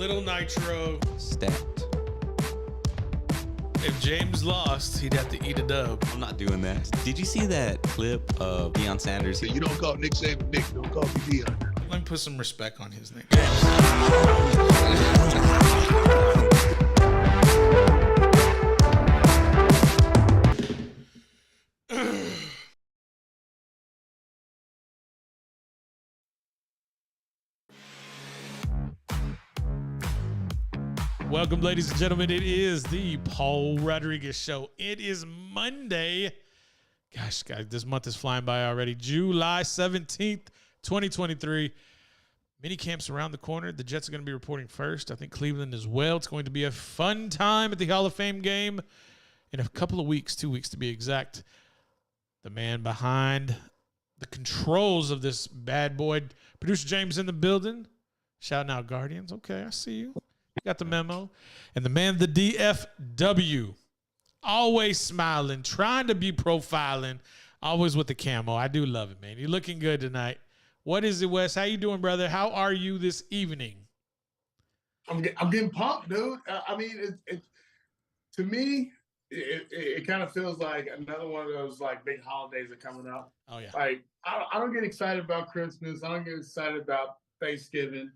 Little Nitro. Stacked. If James lost, he'd have to eat a dub. I'm not doing that. Did you see that clip of Deion Sanders? You don't call Nick Saban Nick. Don't call me Deion. Let me put some respect on his name. Welcome, ladies and gentlemen. It is the Paul Rodriguez Show. It is Monday. Gosh, guys, this month is flying by already. July 17th, 2023. Mini camps around the corner. The Jets are going to be reporting first. I think Cleveland as well. It's going to be a fun time at the Hall of Fame game in a couple of weeks, 2 weeks to be exact. The man behind the controls of this bad boy, producer James in the building. Shouting out Guardians. Okay, I see you. Got the memo. And the man, the DFW, always smiling, trying to be profiling, always with the camo. I do love it, man. You're looking good tonight. What is it, Wes? How you doing, brother? How are you this evening? I'm getting pumped, dude. I mean, to me, it kind of feels like another one of those like big holidays are coming up. Oh yeah. Like I don't get excited about Christmas. I don't get excited about Thanksgiving.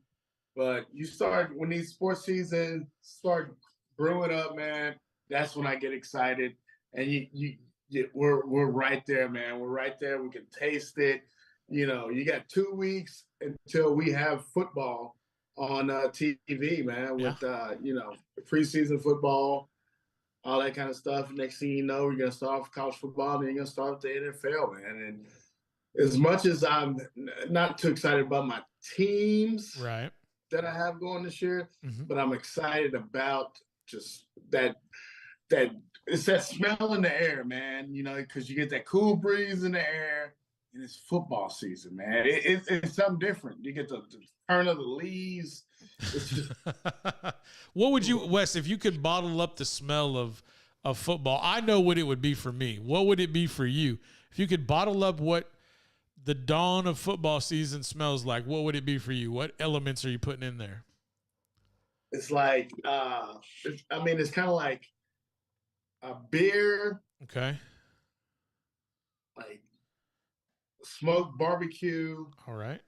But you start when these sports seasons start brewing up, man. That's when I get excited, and we're right there, man. We're right there. We can taste it. You know, you got 2 weeks until we have football on TV, man. With preseason football, all that kind of stuff. Next thing you know, we're gonna start off college football, then you're gonna start the NFL, man. And as much as I'm not too excited about my teams, right, that I have going this year, mm-hmm. but I'm excited about just that it's that smell in the air, man. You know, because you get that cool breeze in the air, and it's football season, man. It's something different. You get the turn of the leaves. It's just... What would you, Wes, if you could bottle up the smell of football? I know what it would be for me. What would it be for you? If you could bottle up what the dawn of football season smells like, what would it be for you? What elements are you putting in there? It's like, it's kind of like a beer. Okay. Like smoked barbecue. All right.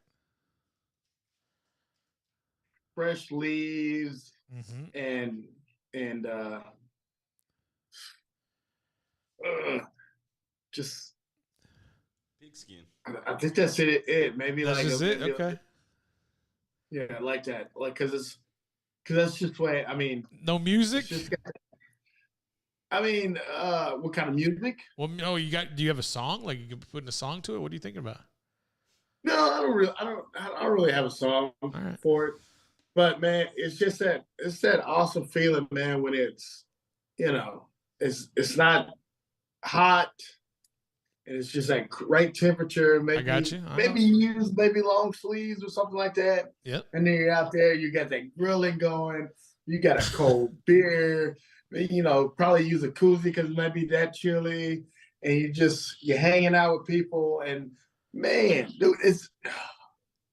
Fresh leaves, mm-hmm. and just pigskin. I think that's it. Maybe that's like just it. Okay. Yeah, I like that. Like, because that's just the way. I mean, no music. What kind of music? Well, no, do you have a song? Like, you can put in a song to it? What are you thinking about? No, I don't really have a song for it. But man, it's that awesome feeling, man, when it's, you know, it's not hot. And it's just like right temperature. Maybe, I got you. Maybe you use long sleeves or something like that. Yep. And then you're out there, you got that grilling going. You got a cold beer. You know, probably use a koozie because it might be that chilly. And you're hanging out with people. And man, dude, it's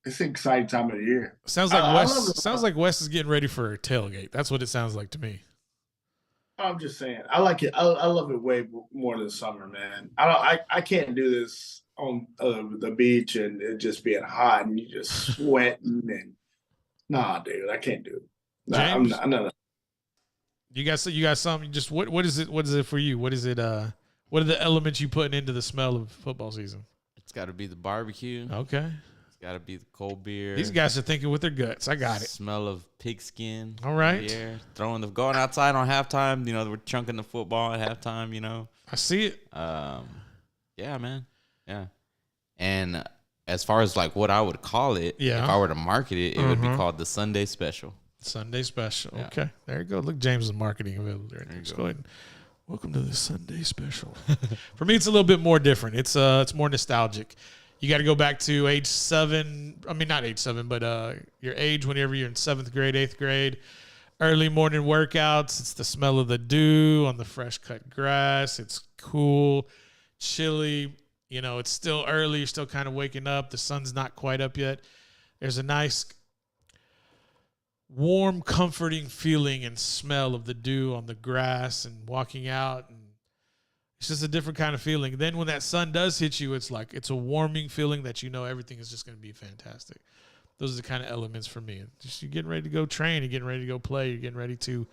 an exciting time of the year. Sounds like Wes is getting ready for a tailgate. That's what it sounds like to me. I'm just saying, I like it. I love it way more than summer, man. I can't do this on the beach and it just being hot and you just sweating and nah, dude, I can't do it. Nah, James, I'm not. You got something? Just what is it? What is it for you? What is it? What are the elements you putting into the smell of football season? It's got to be the barbecue. Okay. Got to be the cold beer. These guys are thinking with their guts. I got it. Smell of pigskin. All right. Yeah. Going outside on halftime. You know, we're chunking the football at halftime. You know. I see it. Yeah, man. Yeah. And as far as like what I would call it, if I were to market it, it would be called the Sunday Special. Sunday Special. Yeah. Okay. There you go. Look, James is marketing available there. Let's go ahead and welcome to the Sunday Special. For me, it's a little bit more different. It's more nostalgic. You got to go back to age 7. I mean, not age 7, but your age whenever you're in 7th grade, 8th grade. Early morning workouts. It's the smell of the dew on the fresh cut grass. It's cool, chilly. You know, it's still early. You're still kind of waking up. The sun's not quite up yet. There's a nice warm, comforting feeling and smell of the dew on the grass and walking out, and it's just a different kind of feeling. Then when that sun does hit you, it's a warming feeling that you know everything is just going to be fantastic. Those are the kind of elements for me. Just you're getting ready to go train, you're getting ready to go play, you're getting ready to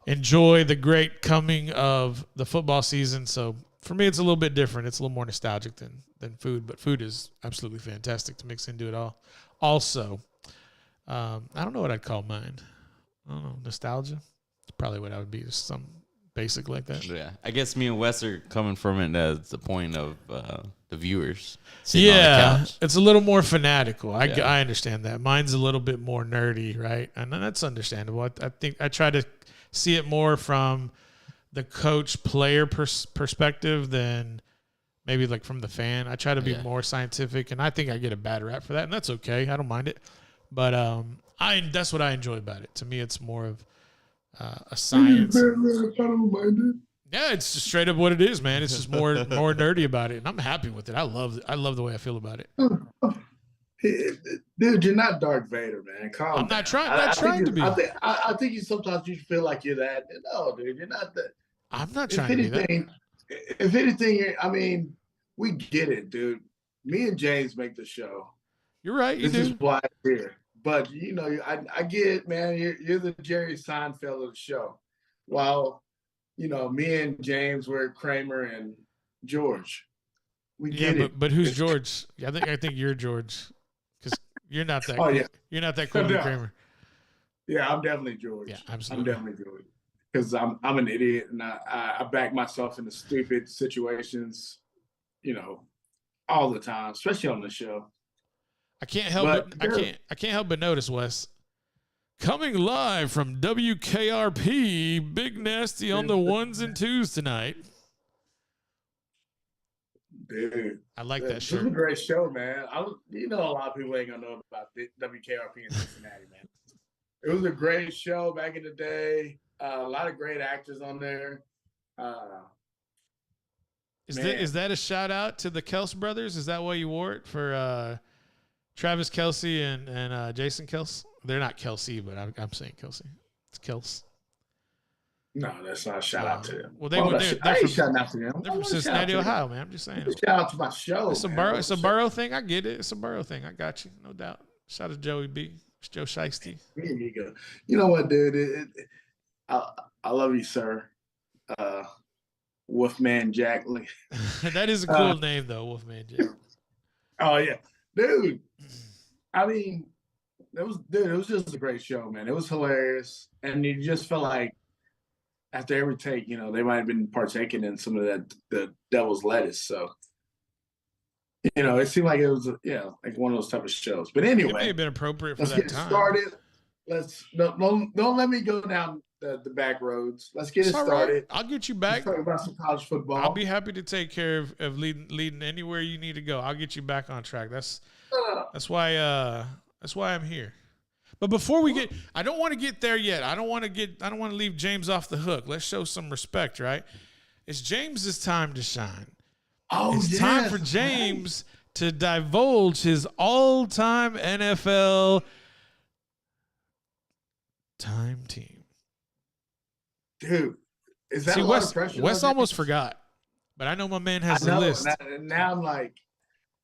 enjoy the great coming of the football season. So for me, it's a little bit different. It's a little more nostalgic than food, but food is absolutely fantastic to mix into it all. Also, I don't know what I'd call mine. I don't know, nostalgia. It's probably what I would be, just something basic like that. Yeah, I guess me and Wes are coming from it as the point of the viewers. Sitting on the couch. It's a little more fanatical. I understand that. Mine's a little bit more nerdy, right? And that's understandable. I think I try to see it more from the coach-player perspective than maybe like from the fan. I try to be more scientific, and I think I get a bad rap for that, and that's okay. I don't mind it. But that's what I enjoy about it. To me, it's more of a science. Yeah, it's just straight up what it is, man. It's just more nerdy about it, and I'm happy with it. I love the way I feel about it. Dude, you're not Darth Vader, man. I'm not trying to be. I think you sometimes you feel like you're that. No, dude, you're not that. I'm not trying to be that. If anything, I mean, we get it, dude. Me and James make the show. You're right. This is why I'm here. But you know, I get it, man. You're the Jerry Seinfeld of the show. While, you know, me and James were Kramer and George. We get it. But who's George? I think you're George, because you're not that. You're not that cool, Kramer. Yeah, I'm definitely George. Yeah, absolutely. I'm definitely George, because I'm an idiot, and I back myself into stupid situations, you know, all the time, especially on the show. I can't help but notice, Wes. Coming live from WKRP, Big Nasty on the ones and twos tonight. Dude, I like that shirt. It was a great show, man. You know, a lot of people ain't gonna know about WKRP in Cincinnati, man. It was a great show back in the day. A lot of great actors on there. Is that a shout out to the Kels brothers? Is that why you wore it for Travis Kelce and Jason Kels? They're not Kelsey, but I'm saying Kelsey. It's Kels. No, that's not a shout out to them. Well, they're shouting out to them. They're from Cincinnati, Ohio, man. I'm just saying. Shout out to my show. It's a Burrow thing. I get it. It's a Burrow thing. I got you, no doubt. Shout out to Joey B. It's Joe Shiesty. Here you go. You know what, dude? I love you, sir. Wolfman Jack. That is a cool name, though, Wolfman Jack. Oh yeah, dude. I mean, it was just a great show, man. It was hilarious, and you just felt like after every take, you know, they might have been partaking in some of the devil's lettuce. So, you know, it seemed like it was, like one of those type of shows. But anyway, it may have been appropriate for let's that get time. Started. Don't let me go down the back roads. Let's get started. Right. I'll get you back. Let's talk about some college football. I'll be happy to take care of leading anywhere you need to go. I'll get you back on track. That's why I'm here. But before we get, I don't want to get there yet. I don't want to leave James off the hook. Let's show some respect, right? It's James's time to shine. It's time for James to divulge his all-time NFL time team. Dude, is that a lot of pressure? Wes almost forgot, but I know my man has a list. Now I'm like,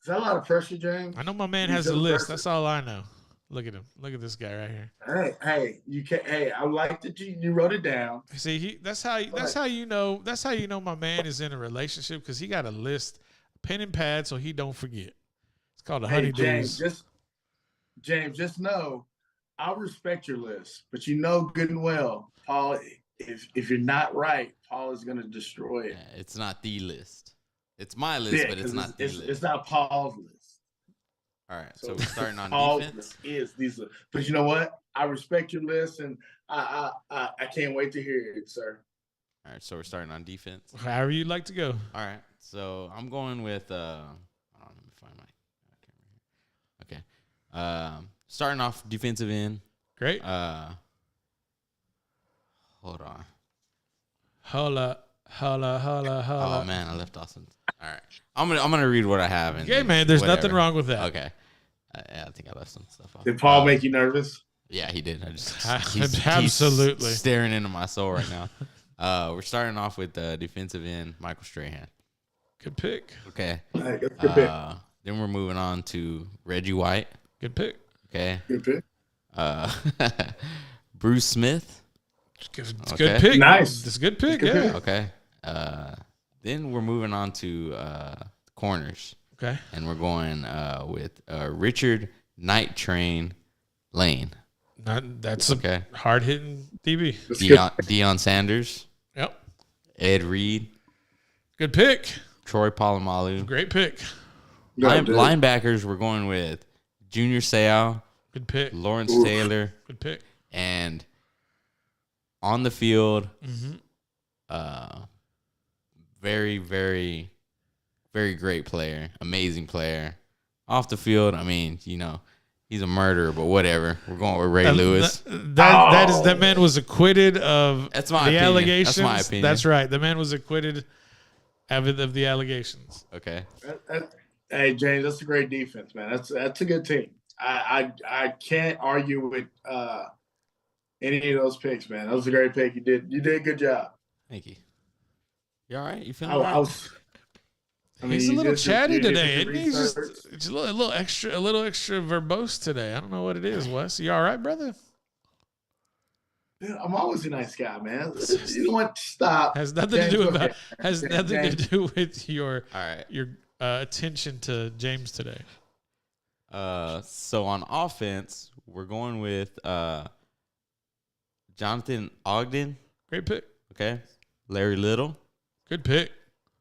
is that a lot of pressure, James? I know my man has a list. That's all I know. Look at him. Look at this guy right here. Hey, you can. Hey, I like that you wrote it down. See, that's how you know my man is in a relationship, because he got a list, pen and pad, so he don't forget. It's called a honeydews. James, just know, I'll respect your list, but you know good and well, Paul. If you're not right, Paul is gonna destroy it. Yeah, it's not the list. It's my list, but it's not the list. It's not Paul's list. All right, so we're starting on defense. But you know what? I respect your list, and I can't wait to hear it, sir. All right, so we're starting on defense. However you'd like to go. All right, so I'm going with. Let me find my camera here. Okay, starting off defensive end. Great. Hold on. Holla. Oh man, I left Austin. All right, I'm gonna read what I have. Okay, man. There's nothing wrong with that. Okay. Yeah, I think I left some stuff off. Did Paul make you nervous? Yeah, he did. Absolutely he's staring into my soul right now. We're starting off with defensive end Michael Strahan. Good pick. Okay. Good pick. Then we're moving on to Reggie White. Good pick. Okay. Good pick. Bruce Smith. It's a good pick. Nice. It's a good pick. Yeah. Okay. Then we're moving on to corners. Okay. And we're going with Richard Night Train Lane. That's a hard hitting DB. Deion Sanders. Yep. Ed Reed. Good pick. Troy Polamalu. Great pick. Linebackers, we're going with Junior Seau. Good pick. Lawrence Taylor. Good pick. And on the field, very, very, very great player. Amazing player. Off the field, I mean, he's a murderer, but whatever. We're going with Ray Lewis. That man was acquitted of the allegations. That's my opinion. That's right. The man was acquitted of the allegations. Okay. Hey, James, that's a great defense, man. That's a good team. I can't argue with any of those picks, man. That was a great pick. You did a good job. Thank you. You all right? You feeling all right? He's a little chatty today, isn't he? He's a little extra verbose today. I don't know what it is, Wes. You all right, brother? Dude, I'm always a nice guy, man. You know what? Stop. Has nothing to do with your attention to James today. So on offense, we're going with Jonathan Ogden. Great pick. Okay. Larry Little. Good pick.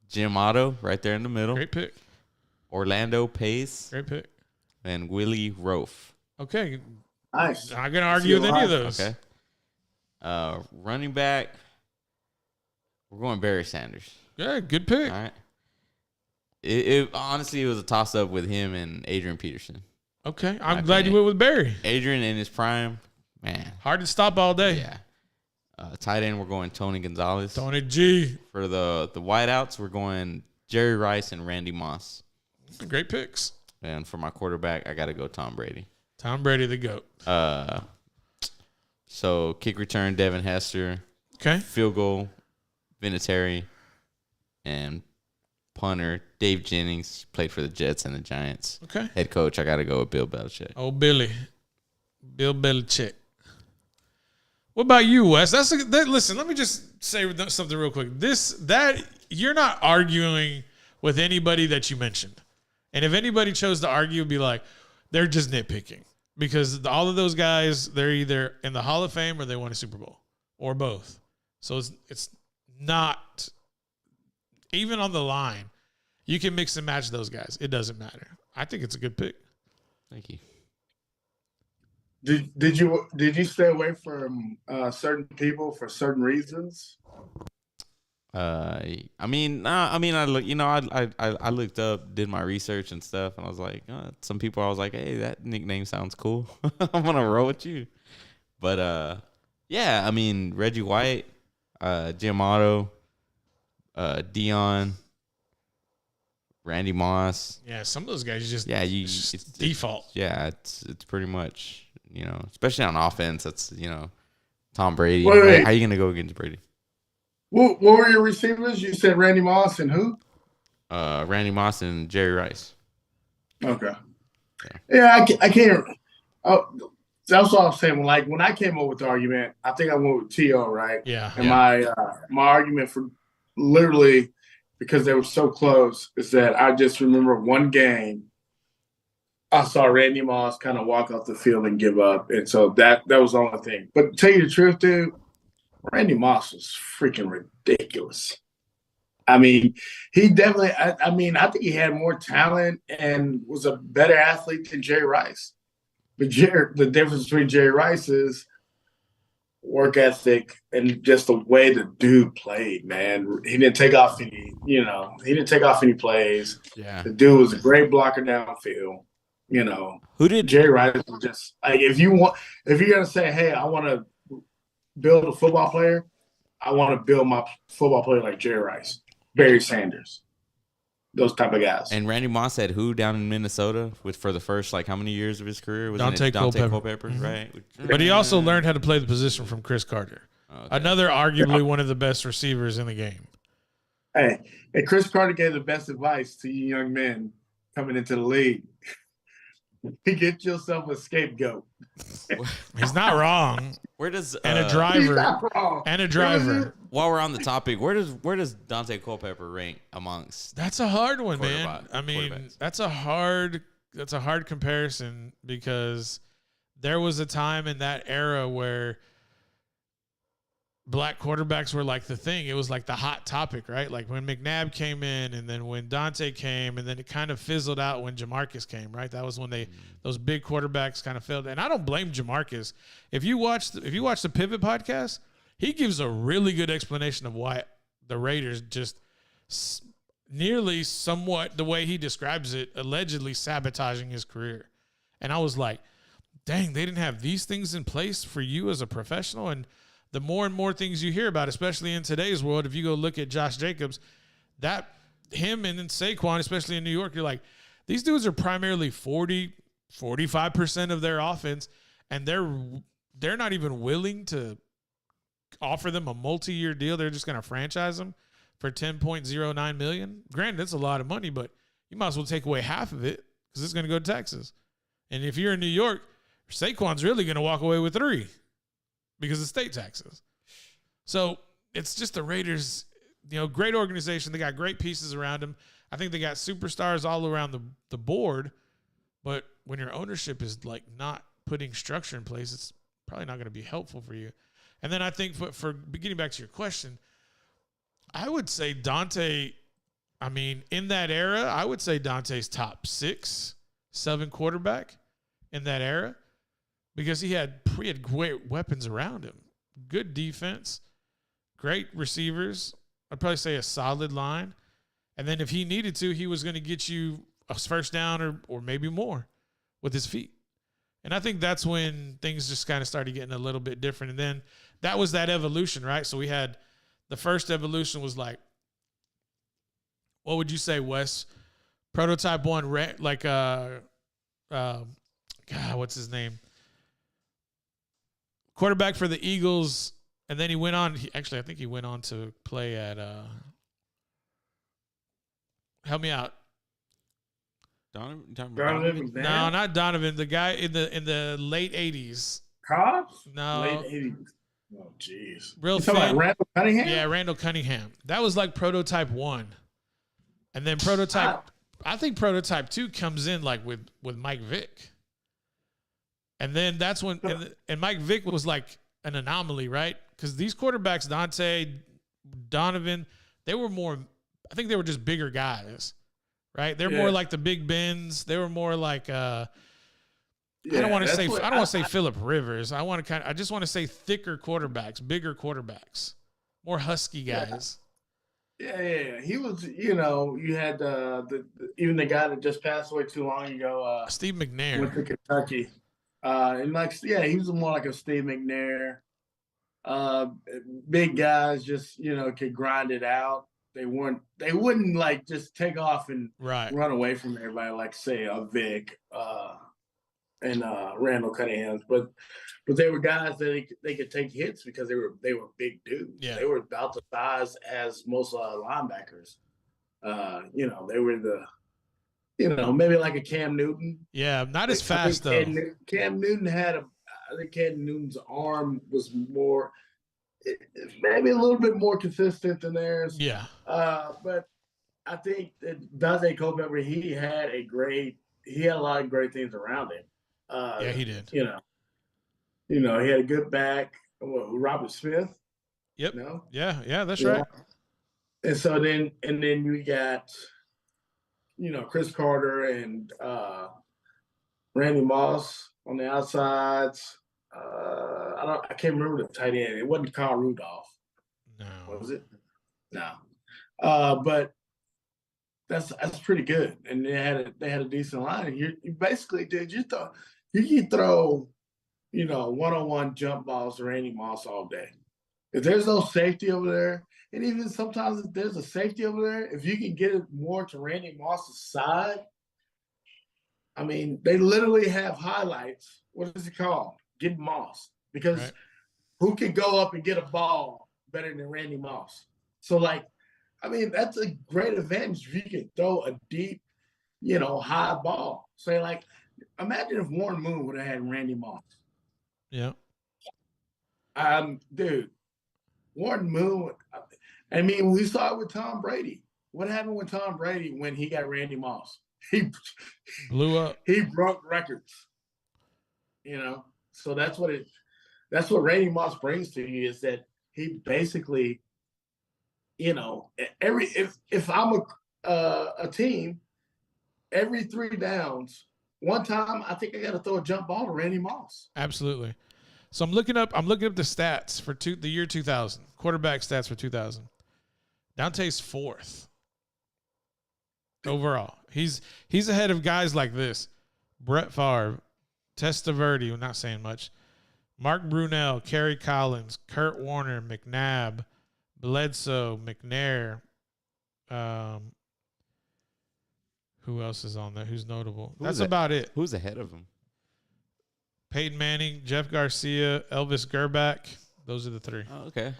Jim Otto, right there in the middle. Great pick. Orlando Pace. Great pick. And Willie Rofe. Okay. Nice. Not going to argue with any of those. Okay. Running back, we're going Barry Sanders. Yeah, good pick. All right. Honestly, it was a toss-up with him and Adrian Peterson. Okay. I'm glad you went with Barry. Adrian in his prime, man. Hard to stop all day. Yeah. Tight end, we're going Tony Gonzalez. Tony G. For the wideouts, we're going Jerry Rice and Randy Moss. Great picks. And for my quarterback, I got to go Tom Brady. Tom Brady, the GOAT. So kick return, Devin Hester. Okay. Field goal, Vinatieri. And punter, Dave Jennings. Played for the Jets and the Giants. Okay. Head coach, I got to go with Bill Belichick. Oh, Billy. Bill Belichick. What about you, Wes? Listen, let me just say something real quick. You're not arguing with anybody that you mentioned. And if anybody chose to argue, be like, they're just nitpicking. Because all of those guys, they're either in the Hall of Fame or they won a Super Bowl. Or both. So it's not, even on the line, you can mix and match those guys. It doesn't matter. I think it's a good pick. Thank you. Did you stay away from certain people for certain reasons? I looked up, did my research and stuff, and I was like, some people I was like, hey, that nickname sounds cool. I'm gonna roll with you. But yeah, I mean Reggie White, Jim Otto, Deion, Randy Moss. Yeah, some of those guys it's default. It's pretty much, especially on offense. That's Tom Brady. Wait. How are you gonna go against Brady? What were your receivers? You said Randy Moss and who? Randy Moss and Jerry Rice. Okay. Yeah, I can't. That's what I was saying. Like when I came up with the argument, I think I went with T.O., right? Yeah. And my argument for literally because they were so close is that I just remember one game. I saw Randy Moss kind of walk off the field and give up, and so that was the only thing. But to tell you the truth, dude, Randy Moss was freaking ridiculous. I mean, he definitely. I think he had more talent and was a better athlete than Jerry Rice. But the difference between Jerry Rice is work ethic and just the way the dude played. Man, he didn't take off any. He didn't take off any plays. Yeah, the dude was a great blocker downfield. Who did Jerry Rice was just like if you're gonna say, hey, I want to build a football player, I want to build my football player like Jerry Rice, Barry Sanders. those type of guys. And Randy Moss had who down in Minnesota for the first how many years of his career? Wasn't Dante it Dante Culpepper. Culpepper, Mhm. right? But he also learned how to play the position from Chris Carter. Okay. Another arguably one of the best receivers in the game. Hey, and Chris Carter gave the best advice to you young men coming into the league. Get yourself a scapegoat. He's not wrong. Where does And a He's driver. not wrong. And a driver. while we're on the topic, where does Dante Culpepper rank amongst? That's a hard one, man. Quarterback- I mean, quarterbacks. that's a hard comparison because there was a time in that era where black quarterbacks were like the thing. It was like the hot topic, right? Like when McNabb came in, and then when Dante came, and then it kind of fizzled out when Jamarcus came, right? That was when those big quarterbacks kind of failed. And I don't blame Jamarcus. If you watch the Pivot podcast, he gives a really good explanation of why the Raiders just nearly somewhat the way he describes it, allegedly sabotaging his career. And I was like, dang, they didn't have these things in place for you as a professional. And the more and more things you hear about, especially in today's world, if you go look at Josh Jacobs, him and then Saquon, especially in New York, you're like, these dudes are primarily 45% of their offense, and they're not even willing to offer them a multi-year deal. They're just going to franchise them for $10.09 million. Granted, that's a lot of money, but you might as well take away half of it because it's going to go to Texas. And if you're in New York, Saquon's really going to walk away with $3 million because of state taxes. So it's just the Raiders, great organization. They got great pieces around them. I think they got superstars all around the board. But when your ownership is like not putting structure in place, it's probably not going to be helpful for you. And then I think for getting back to your question, I would say Dante, in that era, I would say Dante's top 6, 7 quarterback in that era because he had great weapons around him. Good defense, great receivers. I'd probably say a solid line. And then if he needed to, he was going to get you a first down or maybe more with his feet. And I think that's when things just kind of started getting a little bit different. And then that was that evolution, right? So we had the first evolution was like, what would you say, Wes? Prototype 1, like, God, what's his name? Quarterback for the Eagles. And then he went on. I think he went on to play at, help me out. Donovan McNabb? No, not Donovan. The guy in the late 80s. Cobbs? No. Late 80s. Oh, jeez. Real You talking about Randall Cunningham? Yeah, Randall Cunningham. That was like prototype 1. And then I think prototype 2 comes in like with Mike Vick. And then that's when, and Mike Vick was like an anomaly, right? Because these quarterbacks, Dante, Donovan, they were more, I think they were just bigger guys, right? They're more like the Big Bens. They were more like, I don't want to say Phillip Rivers. I just want to say thicker quarterbacks, bigger quarterbacks, more husky guys. Yeah. He was, you had even the guy that just passed away too long ago. Steve McNair. Went to Kentucky. He was more like a Steve McNair. Big guys just, could grind it out. They wouldn't like just take off and run away from everybody like say a Vic and Randall Cunningham, but they were guys that they could take hits because they were big dudes. Yeah. They were about the size as most linebackers. They were maybe like a Cam Newton. Yeah, not as fast though. Cam Newton I think Cam Newton's arm was more, maybe a little bit more consistent than theirs. Yeah. But I think that Dante Culpepper, he had a lot of great things around him. Yeah, he did. He had a good back. Robert Smith. Yep. Yeah, that's right. And so then you got, Chris Carter and Randy Moss on the outsides. I can't remember the tight end. It wasn't Kyle Rudolph. No. Was it? No. But that's pretty good. And they had a decent line. And you basically did you could throw, one-on-one jump balls to Randy Moss all day. If there's no safety over there, and even sometimes if there's a safety over there, if you can get it more to Randy Moss's side, I mean, they literally have highlights. What is it called? Getting Moss. Because Right. who can go up and get a ball better than Randy Moss? So, like, I mean, that's a great advantage if you can throw a deep, high ball. Say, like, imagine if Warren Moon would have had Randy Moss. Yeah. Dude, Warren Moon. I mean, we saw it with Tom Brady. What happened with Tom Brady when he got Randy Moss? He Blew up. he broke records. So that's what Randy Moss brings to you is that he basically, if I'm a team, every 3 downs, one time I think I got to throw a jump ball to Randy Moss. Absolutely. So I'm looking up the stats for the year 2000, quarterback stats for 2000. Dante's 4th overall. He's ahead of guys like this: Brett Favre, Testaverde, I'm not saying much, Mark Brunell, Kerry Collins, Kurt Warner, McNabb, Bledsoe, McNair. Who else is on there? Who's notable? That's about it. Who's ahead of him? Peyton Manning, Jeff Garcia, Elvis Gerback. Those are the 3. Oh, okay.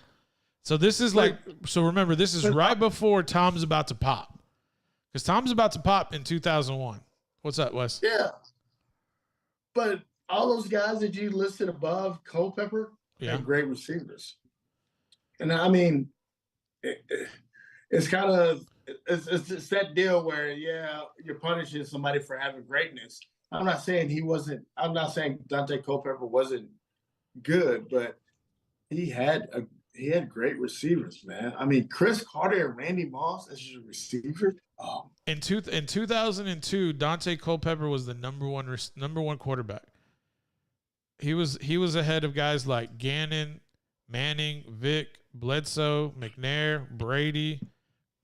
So this is so remember, this is right before Tom's about to pop. Because Tom's about to pop in 2001. What's up, Wes? Yeah. But all those guys that you listed above, Culpepper, had great receivers. And I mean, it's kind of it's that deal where, you're punishing somebody for having greatness. I'm not saying Dante Culpepper wasn't good, but he had great receivers, man. I mean, Chris Carter and Randy Moss as your receiver. Oh. In 2002, Dante Culpepper was the number one quarterback. He was ahead of guys like Gannon, Manning, Vick, Bledsoe, McNair, Brady,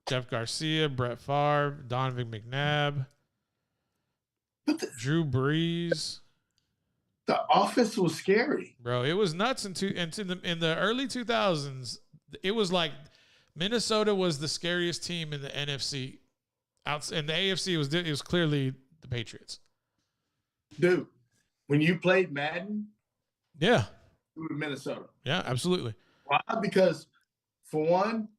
Jeff Garcia, Brett Favre, Donovan McNabb, Drew Brees. The offense was scary, bro. It was nuts in the early 2000s. It was like Minnesota was the scariest team in the NFC. In the AFC, it was clearly the Patriots. Dude, when you played Madden, yeah, you were Minnesota. Yeah, absolutely. Why? Because for one,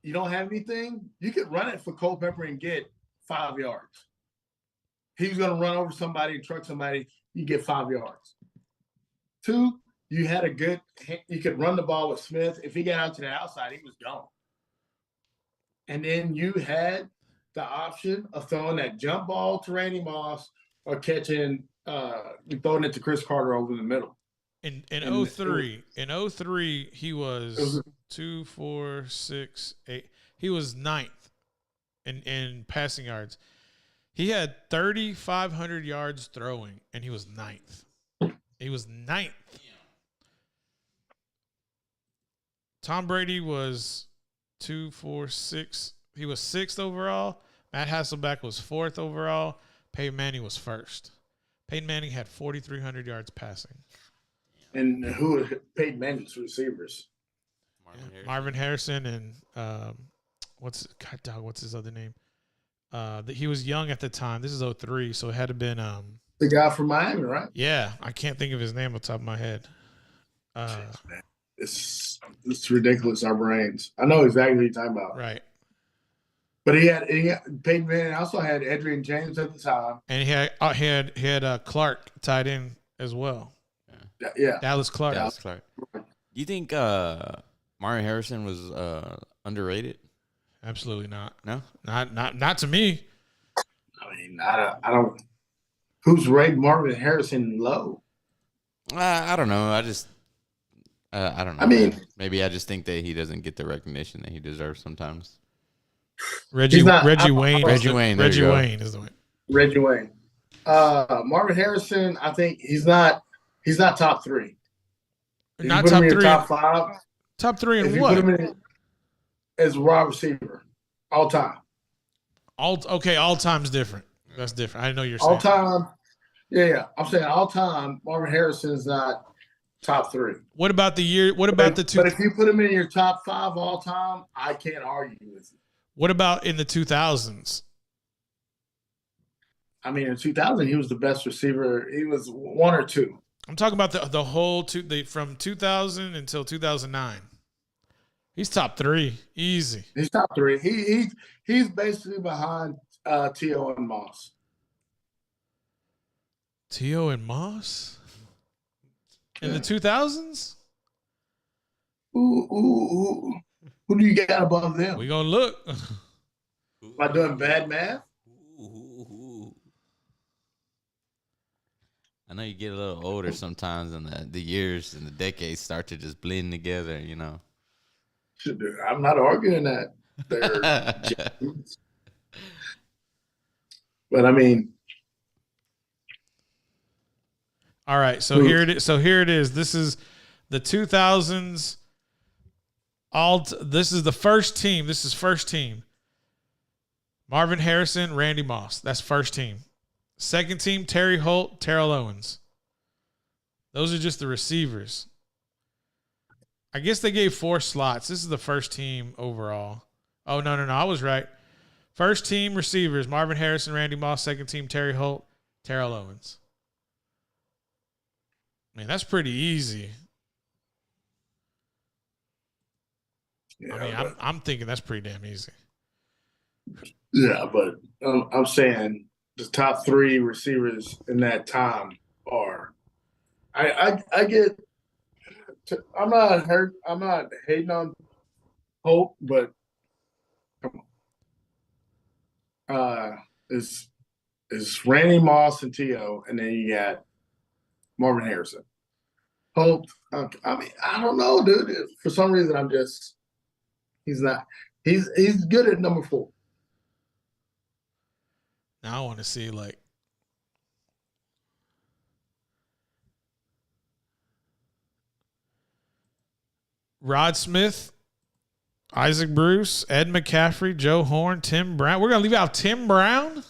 you don't have anything. You could run it for Culpepper and get 5 yards. He was going to run over somebody and truck somebody. You get 5 yards. 2, you could run the ball with Smith. If he got out to the outside, he was gone. And then you had the option of throwing that jump ball to Randy Moss or throwing it to Chris Carter over the middle. In 03, he was 2, 4, 6, 8. He was 9th in passing yards. He had 3,500 yards throwing, and he was 9th. He was 9th. Tom Brady was 2, 4, 6. He was 6th overall. Matt Hasselbeck was 4th overall. Peyton Manning was 1st. Peyton Manning had 4,300 yards passing. And who Peyton Manning's receivers? Marvin Harrison and what's his other name? He was young at the time. This is 03, so it had to have been the guy from Miami, right? Yeah, I can't think of his name on top of my head. It's ridiculous, our brains. I know exactly what you're talking about. Right. But he had Peyton Manning also had Adrian James at the time. And he had Clark tied in as well. Yeah. Dallas Clark. You think Marvin Harrison was underrated? Absolutely not. No? Not to me. I mean, I don't. Who's rated Marvin Harrison low? I don't know. I don't know. I mean, maybe I just think that he doesn't get the recognition that he deserves sometimes. Reggie Wayne is the one. Reggie Wayne. Marvin Harrison, I think he's not top 3. Not top 3. Top 5. Top 3 in what? As a wide receiver, all time. All time's different. That's different. I know you're saying all time. Yeah. I'm saying all time. Marvin Harrison is not top 3. What about the year? What about the two? But if you put him in your top 5 all time, I can't argue with you. What about in the 2000s? I mean, in 2000, he was the best receiver. He was 1 or 2. I'm talking about the whole from 2000 until 2009. He's top 3, easy. He's top 3. He's basically behind T.O. and Moss. T.O. and Moss in the 2000s. Who do you get above them? We gonna look. Am I doing bad math? I know you get a little older sometimes, and the years and the decades start to just blend together, you know. I'm not arguing that. They're but I mean, all right. So here it is. Here it is. This is the 2000s. This is the first team. This is first team. Marvin Harrison, Randy Moss. That's first team. Second team, Terry Holt, Terrell Owens. Those are just the receivers. I guess they gave 4 slots. This is the first team overall. Oh, no. I was right. First team receivers, Marvin Harrison, Randy Moss. Second team, Terry Holt, Terrell Owens. Man, that's pretty easy. yeah, I mean, I'm thinking that's pretty damn easy. yeah, but I'm saying the top 3 receivers in that time are. I get. I'm not hurt. I'm not hating on Hope, but come on. It's Randy Moss and T.O., and then you got Marvin Harrison. Hope. I mean, I don't know, dude. For some reason, he's not. He's good at number 4. Now I want to see like Rod Smith, Isaac Bruce, Ed McCaffrey, Joe Horn, Tim Brown. We're gonna leave out Tim Brown.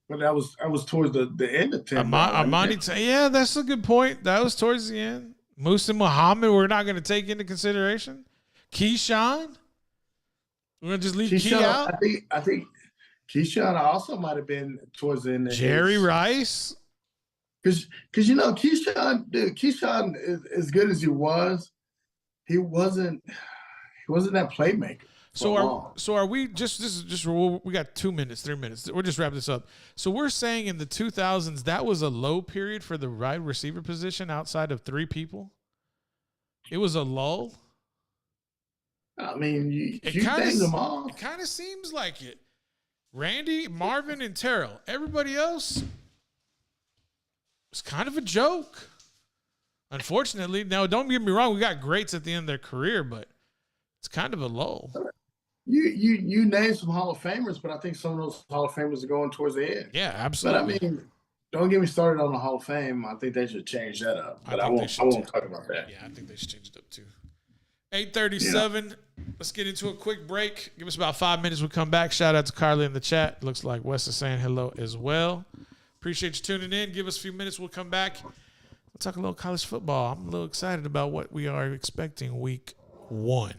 But that was towards the end of Tim. Yeah, that's a good point. That was towards the end. Musa Muhammad, we're not going to take into consideration. Keyshawn, we're going to just leave Key out. I think Keyshawn also might have been towards the end. Jerry Rice, because Keyshawn, dude, Keyshawn is as good as he was. He wasn't that playmaker. So are we we got 2 minutes, 3 minutes. We'll just wrap this up. So we're saying in the 2000s that was a low period for the wide receiver position outside of 3 people. It was a lull. I mean, you named them all. It kind of seems like it. Randy, Marvin, and Terrell. Everybody else was kind of a joke. Unfortunately, now don't get me wrong, we got greats at the end of their career, but it's kind of a lull. You named some Hall of Famers, but I think some of those Hall of Famers are going towards the end. Yeah, absolutely. But I mean, don't get me started on the Hall of Fame. I think they should change that up. But I won't talk about that. Yeah, I think they should change it up too. 8:37. Yeah. Let's get into a quick break. Give us about 5 minutes. We'll come back. Shout out to Carly in the chat. Looks like Wes is saying hello as well. Appreciate you tuning in. Give us a few minutes. We'll come back. We'll talk a little college football. I'm a little excited about what we are expecting week 1.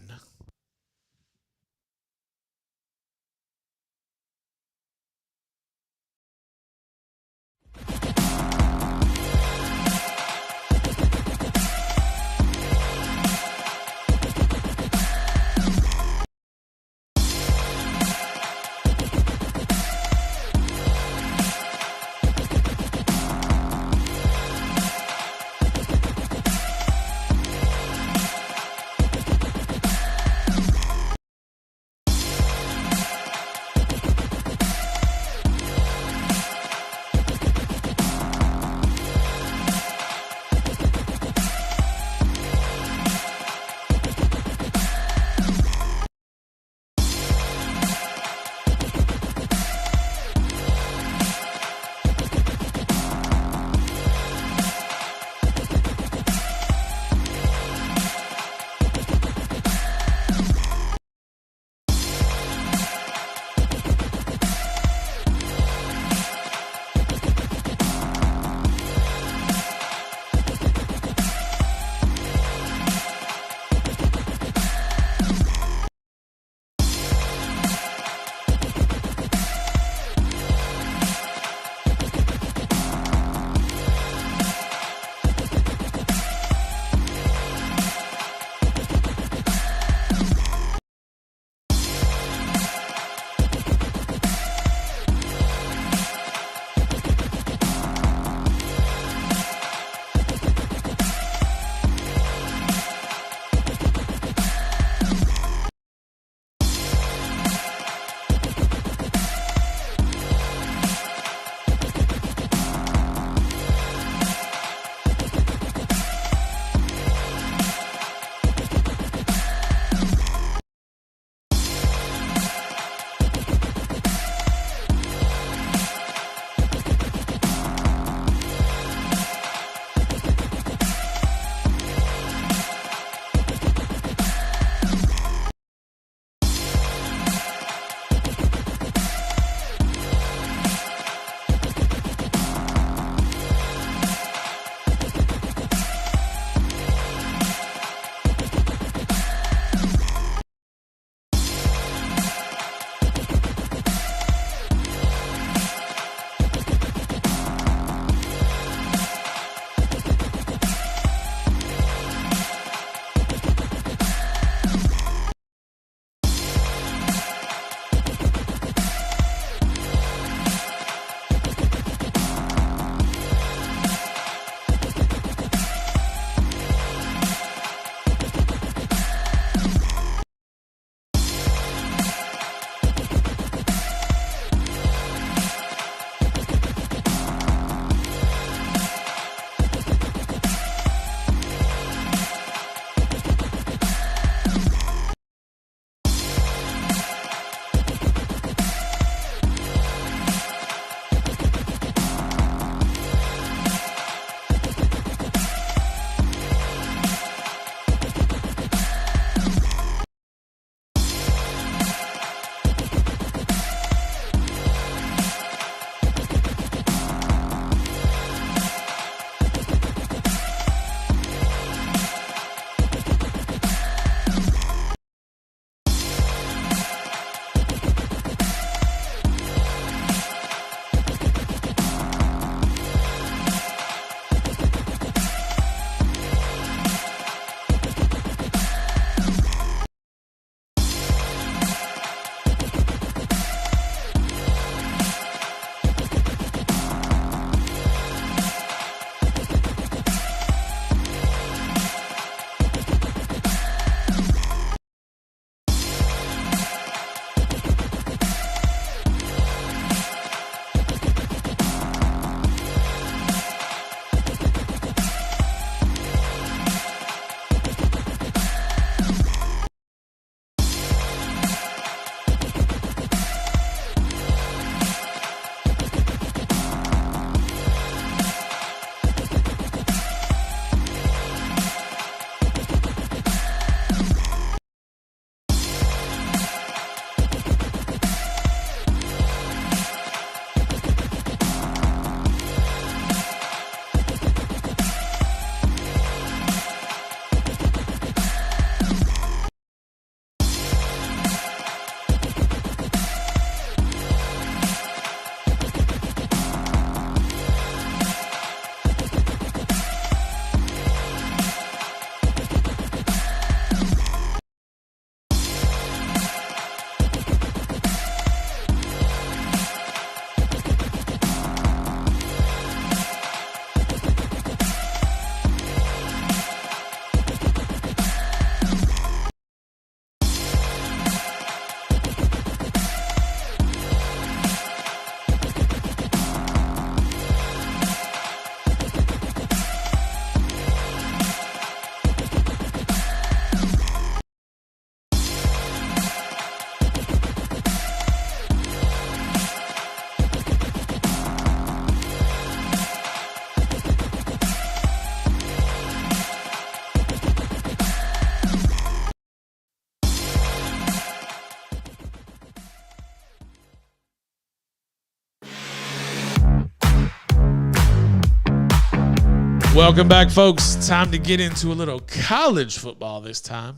Welcome back, folks. Time to get into a little college football this time.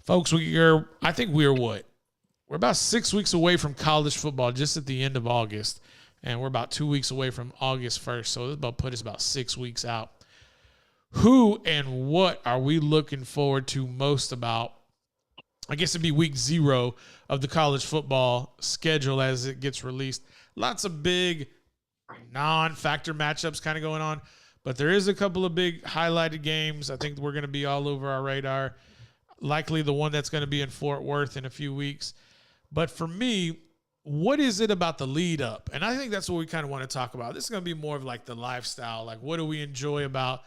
Folks, I think we're what? We're about 6 weeks away from college football, just at the end of August. And we're about 2 weeks away from August 1st. So this about put us about 6 weeks out. Who and what are we looking forward to most about? I guess it'd be week 0 of the college football schedule as it gets released. Lots of big non-factor matchups kind of going on. But there is a couple of big highlighted games. I think we're going to be all over our radar. Likely the one that's going to be in Fort Worth in a few weeks. But for me, what is it about the lead up? And I think that's what we kind of want to talk about. This is going to be more of like the lifestyle. Like, what do we enjoy about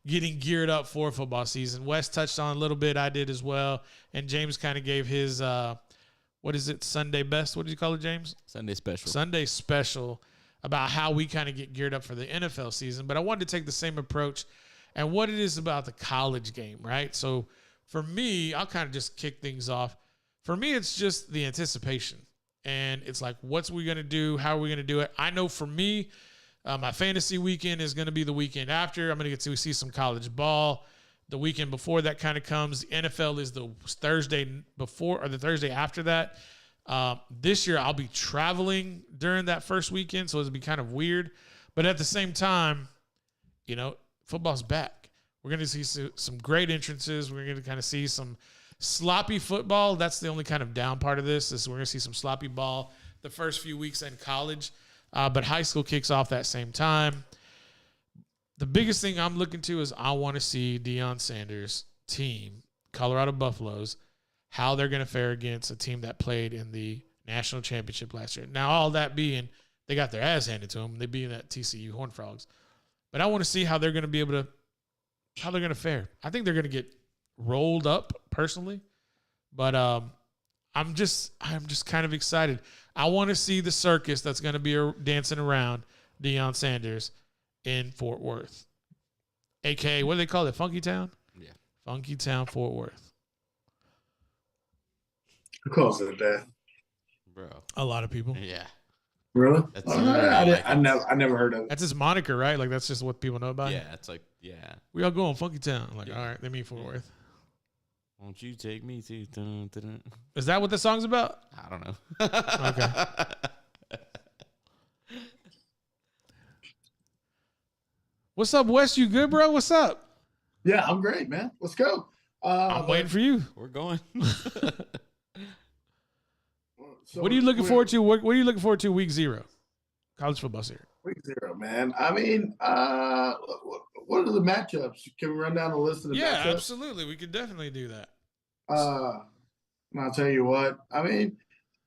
getting geared up for football season? Wes touched on a little bit. I did as well. And James kind of gave his, what is it, Sunday best? What did you call it, James? Sunday special. Sunday special about how we kind of get geared up for the NFL season. But I wanted to take the same approach and what it is about the college game, right? So for me, I'll kind of just kick things off. For me, it's just the anticipation. And it's like, what's we going to do? How are we going to do it? I know for me, my fantasy weekend is going to be the weekend after. I'm going to get to see some college ball. The weekend before that kind of comes. The NFL is the Thursday before or the Thursday after that. This year, I'll be traveling during that first weekend, so it'll be kind of weird. But at the same time, you know, football's back. We're going to see some great entrances. We're going to kind of see some sloppy football. That's the only kind of down part of this is we're going to see some sloppy ball the first few weeks in college. But high school kicks off that same time. The biggest thing I'm looking to is I want to see Deion Sanders' team, Colorado Buffaloes, how they're going to fare against a team that played in the national championship last year. Now, all that being, they got their ass handed to them. They being that TCU Horned Frogs. But I want to see how they're going to be able to, how they're going to fare. I think they're going to get rolled up personally. But I'm just kind of excited. I want to see the circus that's going to be dancing around Deion Sanders in Fort Worth. AKA, what do they call it? Funky Town? Yeah. Funky Town, Fort Worth. Who calls it that? Bro. A lot of people. Yeah. Really? That's I never heard of it. That's his moniker, right? Like, that's just what people know about him. Yeah, it's like, yeah. We all go on Funky Town. Like, Yeah. all right, they mean Fort Worth. Won't you take me to... Dun, dun, dun. Is that what the song's about? I don't know. Okay. What's up, Wes? You good, bro? What's up? Yeah, I'm great, man. Let's go. I'm waiting for you. We're going. So What are you looking forward to? What are you looking forward to week 0? College football series. Week 0, man. I mean, what are the matchups? Can we run down a list of the Yeah, matchups? absolutely. We could definitely do that. And I'll tell you what. I mean,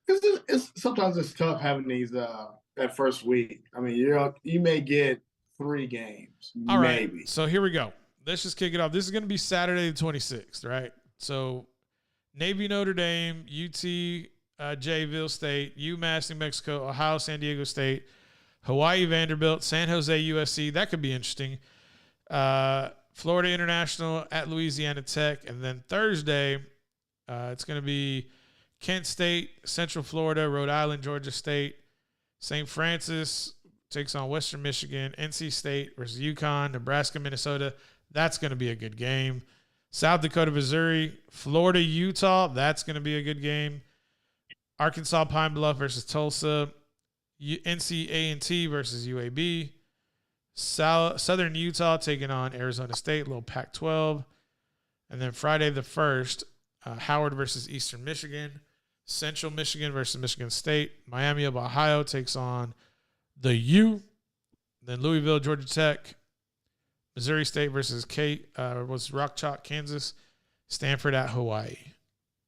it's sometimes it's tough having these that first week. I mean, you may get 3 games, All right. maybe. So here we go. Let's just kick it off. This is going to be Saturday the 26th, right? So Navy, Notre Dame, UT, Jayville State, UMass, New Mexico, Ohio, San Diego State, Hawaii, Vanderbilt, San Jose, USC. That could be interesting. Florida International at Louisiana Tech. And then Thursday, it's going to be Kent State, Central Florida, Rhode Island, Georgia State. St. Francis takes on Western Michigan. NC State versus UConn, Nebraska, Minnesota. That's going to be a good game. South Dakota, Missouri, Florida, Utah. That's going to be a good game. Arkansas, Pine Bluff versus Tulsa. NC-A&T versus UAB. Southern Utah taking on Arizona State, little Pac-12. And then Friday the 1st, Howard versus Eastern Michigan. Central Michigan versus Michigan State. Miami of Ohio takes on the U. Then Louisville, Georgia Tech. Missouri State versus Rock Chalk, Kansas. Stanford at Hawaii.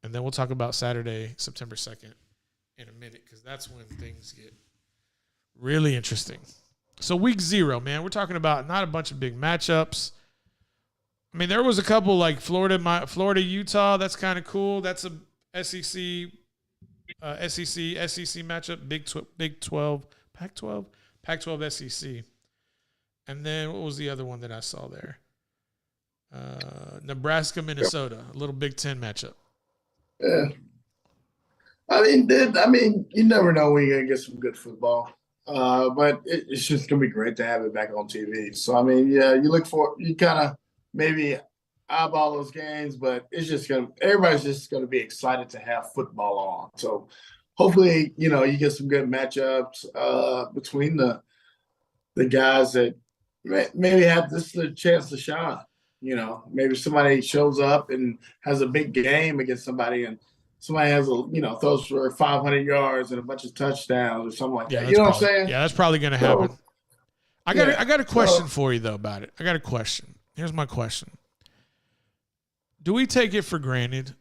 And then we'll talk about Saturday, September 2nd in a minute because that's when things get really interesting. So week 0, man, we're talking about not a bunch of big matchups. I mean, there was a couple like Florida, Utah. That's kind of cool. That's a SEC matchup. Big 12, Pac-12, Pac-12 SEC. And then what was the other one that I saw there? Nebraska, Minnesota, a little Big 10 matchup. Yeah. I mean, you never know when you're gonna get some good football. But it's just gonna be great to have it back on TV. So I mean, yeah, you kind of maybe eyeball those games, but everybody's just gonna be excited to have football on. So hopefully, you get some good matchups between the guys that maybe have this a chance to shine. Maybe somebody shows up and has a big game against somebody, and somebody has throws for 500 yards and a bunch of touchdowns or something like that. You know what I'm saying? Yeah, that's probably going to happen. I got a question for you though about it. I got a question. Here's my question. Do we take it for granted?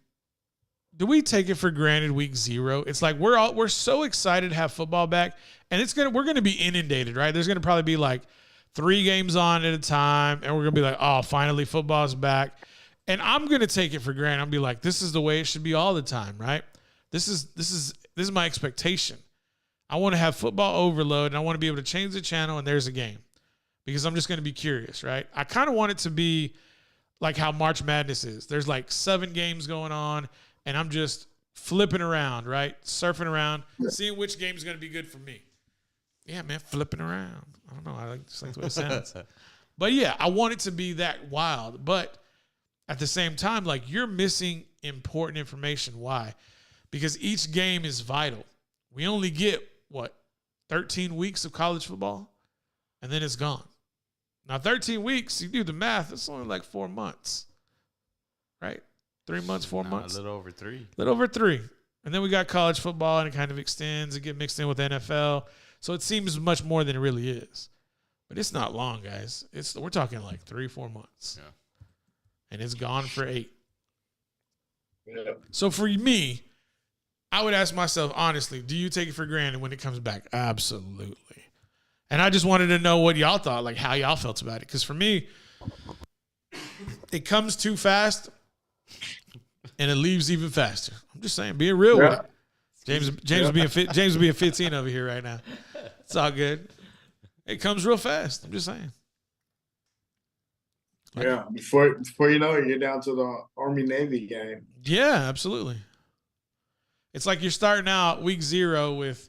Do we take it for granted week 0? It's like we're so excited to have football back, and we're gonna be inundated, right? There's gonna probably be like 3 games on at a time, and we're gonna be like, oh, finally football's back. And I'm gonna take it for granted. I'll be like, this is the way it should be all the time, right? This is my expectation. I want to have football overload, and I want to be able to change the channel and there's a game, because I'm just gonna be curious, right? I kind of want it to be like how March Madness is. There's like 7 games going on, and I'm just flipping around, right? Surfing around, seeing which game is going to be good for me. Yeah, man, flipping around. I don't know. I just like the way it sounds. But yeah, I want it to be that wild. But at the same time, like, you're missing important information. Why? Because each game is vital. We only get, 13 weeks of college football? And then it's gone. Now, 13 weeks, you do the math, it's only like 4 months, right? 3 months, 4 months. A little over 3. A little over 3. And then we got college football, and it kind of extends and get mixed in with NFL. So it seems much more than it really is. But it's not long, guys. We're talking like 3-4 months. Yeah. And it's gone for 8. Yeah. So for me, I would ask myself, honestly, do you take it for granted when it comes back? Absolutely. And I just wanted to know what y'all thought, like how y'all felt about it. Because for me, it comes too fast, and it leaves even faster. I'm just saying, being real with it. James being 15 over here right now. It's all good. It comes real fast. I'm just saying. Yeah, before you know it, you're down to the Army-Navy game. Yeah, absolutely. It's like you're starting out week 0 with,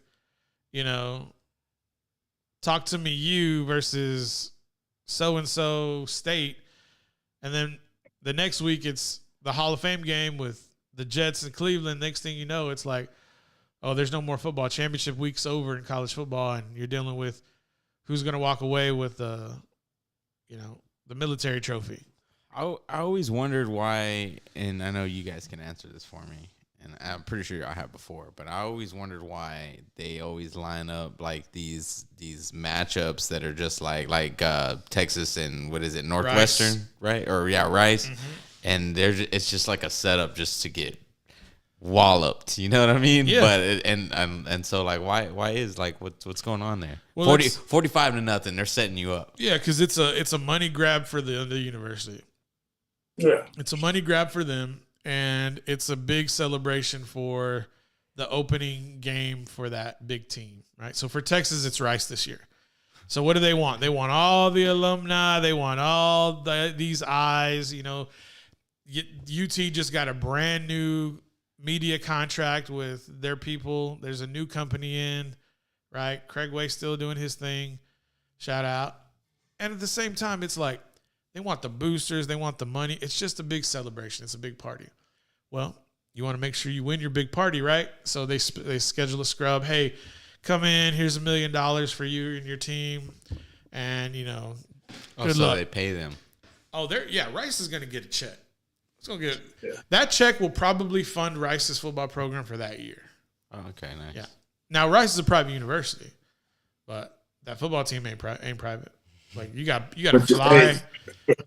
talk to me you versus so-and-so state. And then the next week it's the Hall of Fame game with the Jets and Cleveland. Next thing you know, it's like, oh, there's no more football. Championship week's over in college football, and you're dealing with who's going to walk away with the military trophy. I always wondered why, and I know you guys can answer this for me, and I'm pretty sure y'all have before, but I always wondered why they always line up like these matchups that are just like Texas and Northwestern, Rice. Right? Or Rice, and it's just like a setup just to get walloped. You know what I mean? Yeah. But and so like why is like what's going on there? Well, 45-0, they're setting you up. Yeah, because it's a money grab for the university. Yeah, it's a money grab for them. And it's a big celebration for the opening game for that big team, right? So for Texas, it's Rice this year. So what do they want? They want all the alumni. They want all these eyes. UT just got a brand new media contract with their people. There's a new company in, right? Craig Way still doing his thing. Shout out. And at the same time, it's like, they want the boosters. They want the money. It's just a big celebration. It's a big party. Well, you want to make sure you win your big party, right? So they schedule a scrub. Hey, come in. Here's $1 million for you and your team. And, good luck. They pay them. Oh, Rice is going to get a check. It's going to get that check will probably fund Rice's football program for that year. Oh, okay, nice. Yeah. Now, Rice is a private university, but that football team ain't private. Like you got to fly,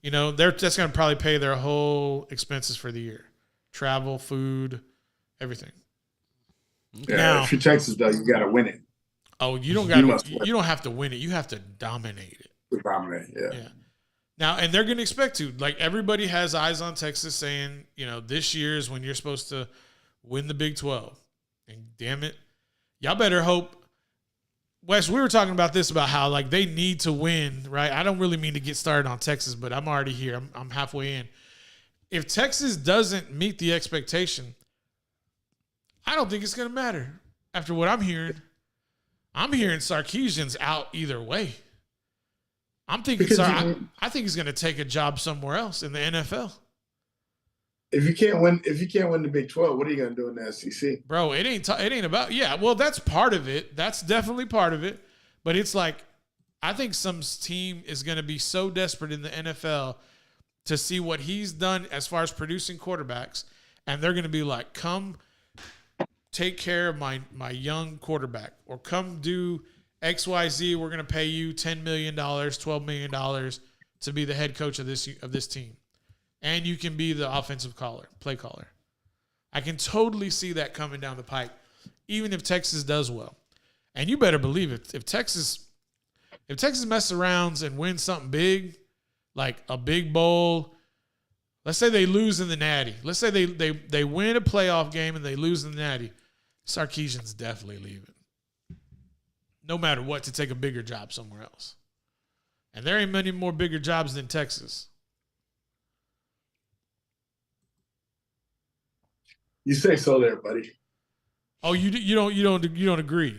that's going to probably pay their whole expenses for the year, travel, food, everything. Yeah, now, if you're Texas though, you got to win it. Oh, you don't have to win it. You have to dominate it. Dominate, yeah. Now, and they're going to expect to. Like everybody has eyes on Texas, saying, this year is when you're supposed to win the Big 12, and damn it, y'all better hope. Wes, we were talking about this, about how like they need to win, right? I don't really mean to get started on Texas, but I'm already here. I'm halfway in. If Texas doesn't meet the expectation, I don't think it's going to matter after what I'm hearing. I'm hearing Sarkisian's out either way. I'm thinking I think he's going to take a job somewhere else in the NFL. If you can't win the Big 12, what are you going to do in the SEC? Bro, it ain't about well, that's part of it. That's definitely part of it. But it's like I think some team is going to be so desperate in the NFL to see what he's done as far as producing quarterbacks, and they're going to be like, "Come take care of my young quarterback, or come do XYZ. We're going to pay you $10 million, $12 million to be the head coach of this team. And you can be the offensive play caller." I can totally see that coming down the pike, even if Texas does well. And you better believe it. If Texas messes around and wins something big, like a big bowl, let's say they lose in the Natty. Let's say they win a playoff game and they lose in the Natty. Sarkisian's definitely leaving. No matter what, to take a bigger job somewhere else. And there ain't many more bigger jobs than Texas. You say so there, buddy. Oh, you don't agree?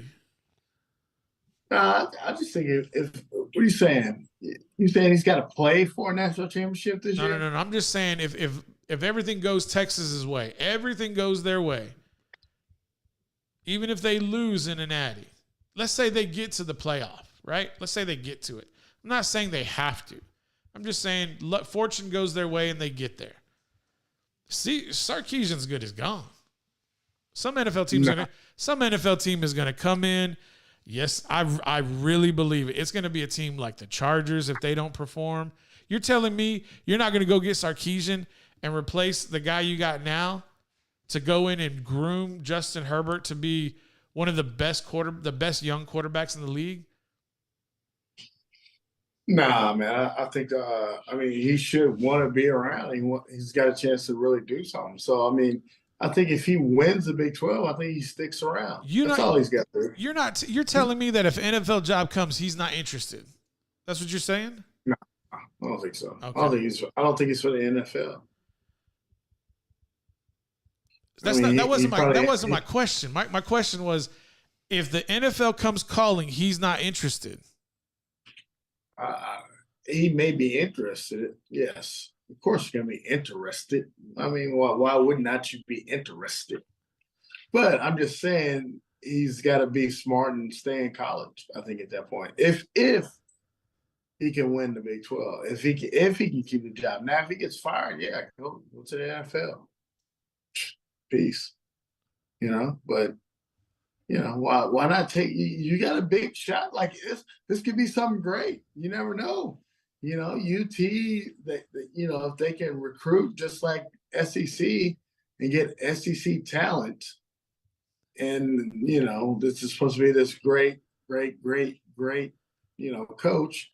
I just think what are you saying? You saying he's got to play for a national championship this year? No. I'm just saying if everything goes Texas's way, everything goes their way, even if they lose in a Natty, let's say they get to the playoff, right? Let's say they get to it. I'm not saying they have to. I'm just saying fortune goes their way and they get there. See, Sarkisian's good as gone. Some NFL team is going to come in. Yes, I really believe it. It's going to be a team like the Chargers if they don't perform. You're telling me you're not going to go get Sarkisian and replace the guy you got now to go in and groom Justin Herbert to be one of the best young quarterbacks in the league? Nah, man. I think he should want to be around. He's got a chance to really do something. So I think if he wins the Big 12, I think he sticks around. That's all he's got to do. You're telling me that if an NFL job comes, he's not interested. That's what you're saying? No, I don't think so. Okay. I don't think he's for the NFL. That wasn't my question. My question was, if the NFL comes calling, he's not interested. He may be interested. Yes, of course you're gonna be interested. Why would not you be interested? But I'm just saying he's got to be smart and stay in college. I think at that point, if he can win the Big 12, if he can keep the job. Now, if he gets fired, yeah, go to the NFL. Peace. But why not take? You got a big shot like this. This could be something great. You never know. UT, if they can recruit just like SEC and get SEC talent, and this is supposed to be this great, coach.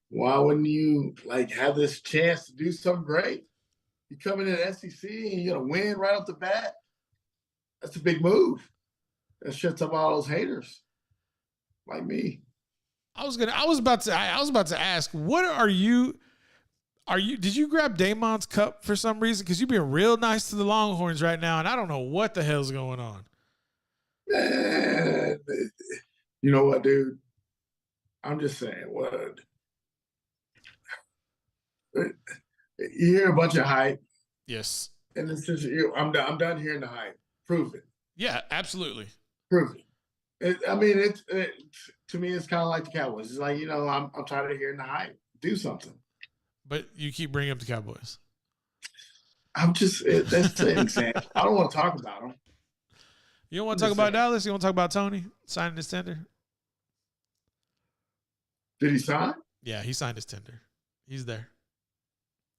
Why wouldn't you have this chance to do something great? You come into the SEC and you're gonna win right off the bat. That's a big move. That shuts up all those haters like me. I was about to ask, what are you did you grab Damon's cup for some reason? Because you've been real nice to the Longhorns right now, and I don't know what the hell's going on. Man, you know what, dude? I'm just saying, what? You hear a bunch of hype. Yes. And it's just, I'm done hearing the hype. Prove it. Yeah, absolutely. Prove it. To me, it's kind of like the Cowboys. It's like, I'm tired of hearing the hype. Do something. But you keep bringing up the Cowboys. That's the example. I don't want to talk about them. You don't want to talk about Dallas? You want to talk about Tony signing his tender? Did he sign? Yeah, he signed his tender. He's there.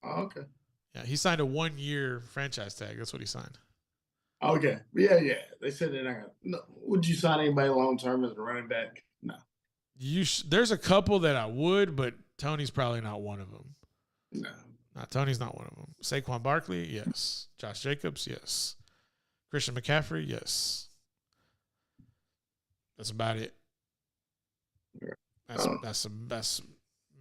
Oh, okay. Yeah, he signed a 1-year franchise tag. That's what he signed. Okay. Yeah. They said they're not going to. No. Would you sign anybody long term as a running back? No. There's a couple that I would, but Tony's probably not one of them. No. Tony's not one of them. Saquon Barkley, yes. Josh Jacobs, yes. Christian McCaffrey, yes. That's about it. That's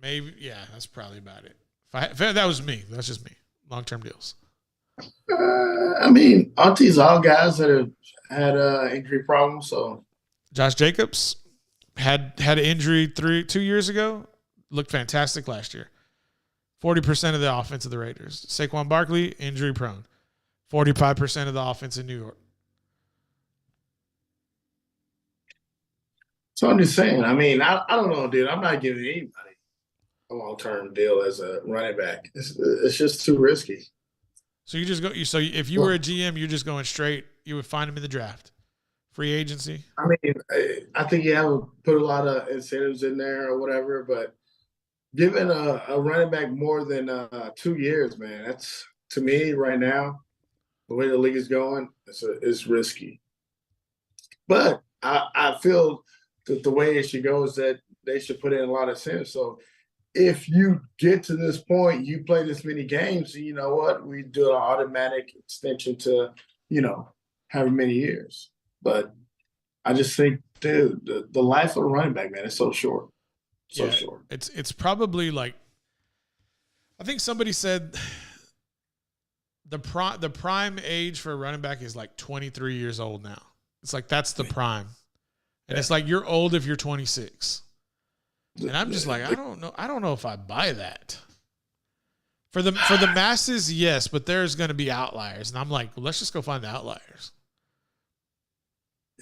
maybe, yeah, that's probably about it. If that was me, that's just me. Long-term deals. Aren't these all guys that have had injury problems? So Josh Jacobs, had an injury 2 years ago. Looked fantastic last year. 40% of the offense of the Raiders. Saquon Barkley, injury prone. 45% of the offense in New York. So I'm just saying. I mean, I don't know, dude. I'm not giving anybody a long-term deal as a running back. It's just too risky. So you just go. So if you were a GM, you're just going straight. You would find him in the draft, free agency. I mean, I think you have to put a lot of incentives in there or whatever, but giving a running back more than 2 years, man, that's, to me right now, the way the league is going, it's risky. But I feel that the way it should go is that they should put in a lot of incentives. So if you get to this point, you play this many games, you know what? We do an automatic extension to, however many years. But I just think, dude, the life of a running back, man, is so short. So short. It's probably like, I think somebody said the prime age for a running back is like 23 years old now. It's like that's the prime. And it's like you're old if you're 26. And I'm just like, I don't know if I buy that. For the masses, yes, but there's going to be outliers. And I'm like, well, let's just go find the outliers.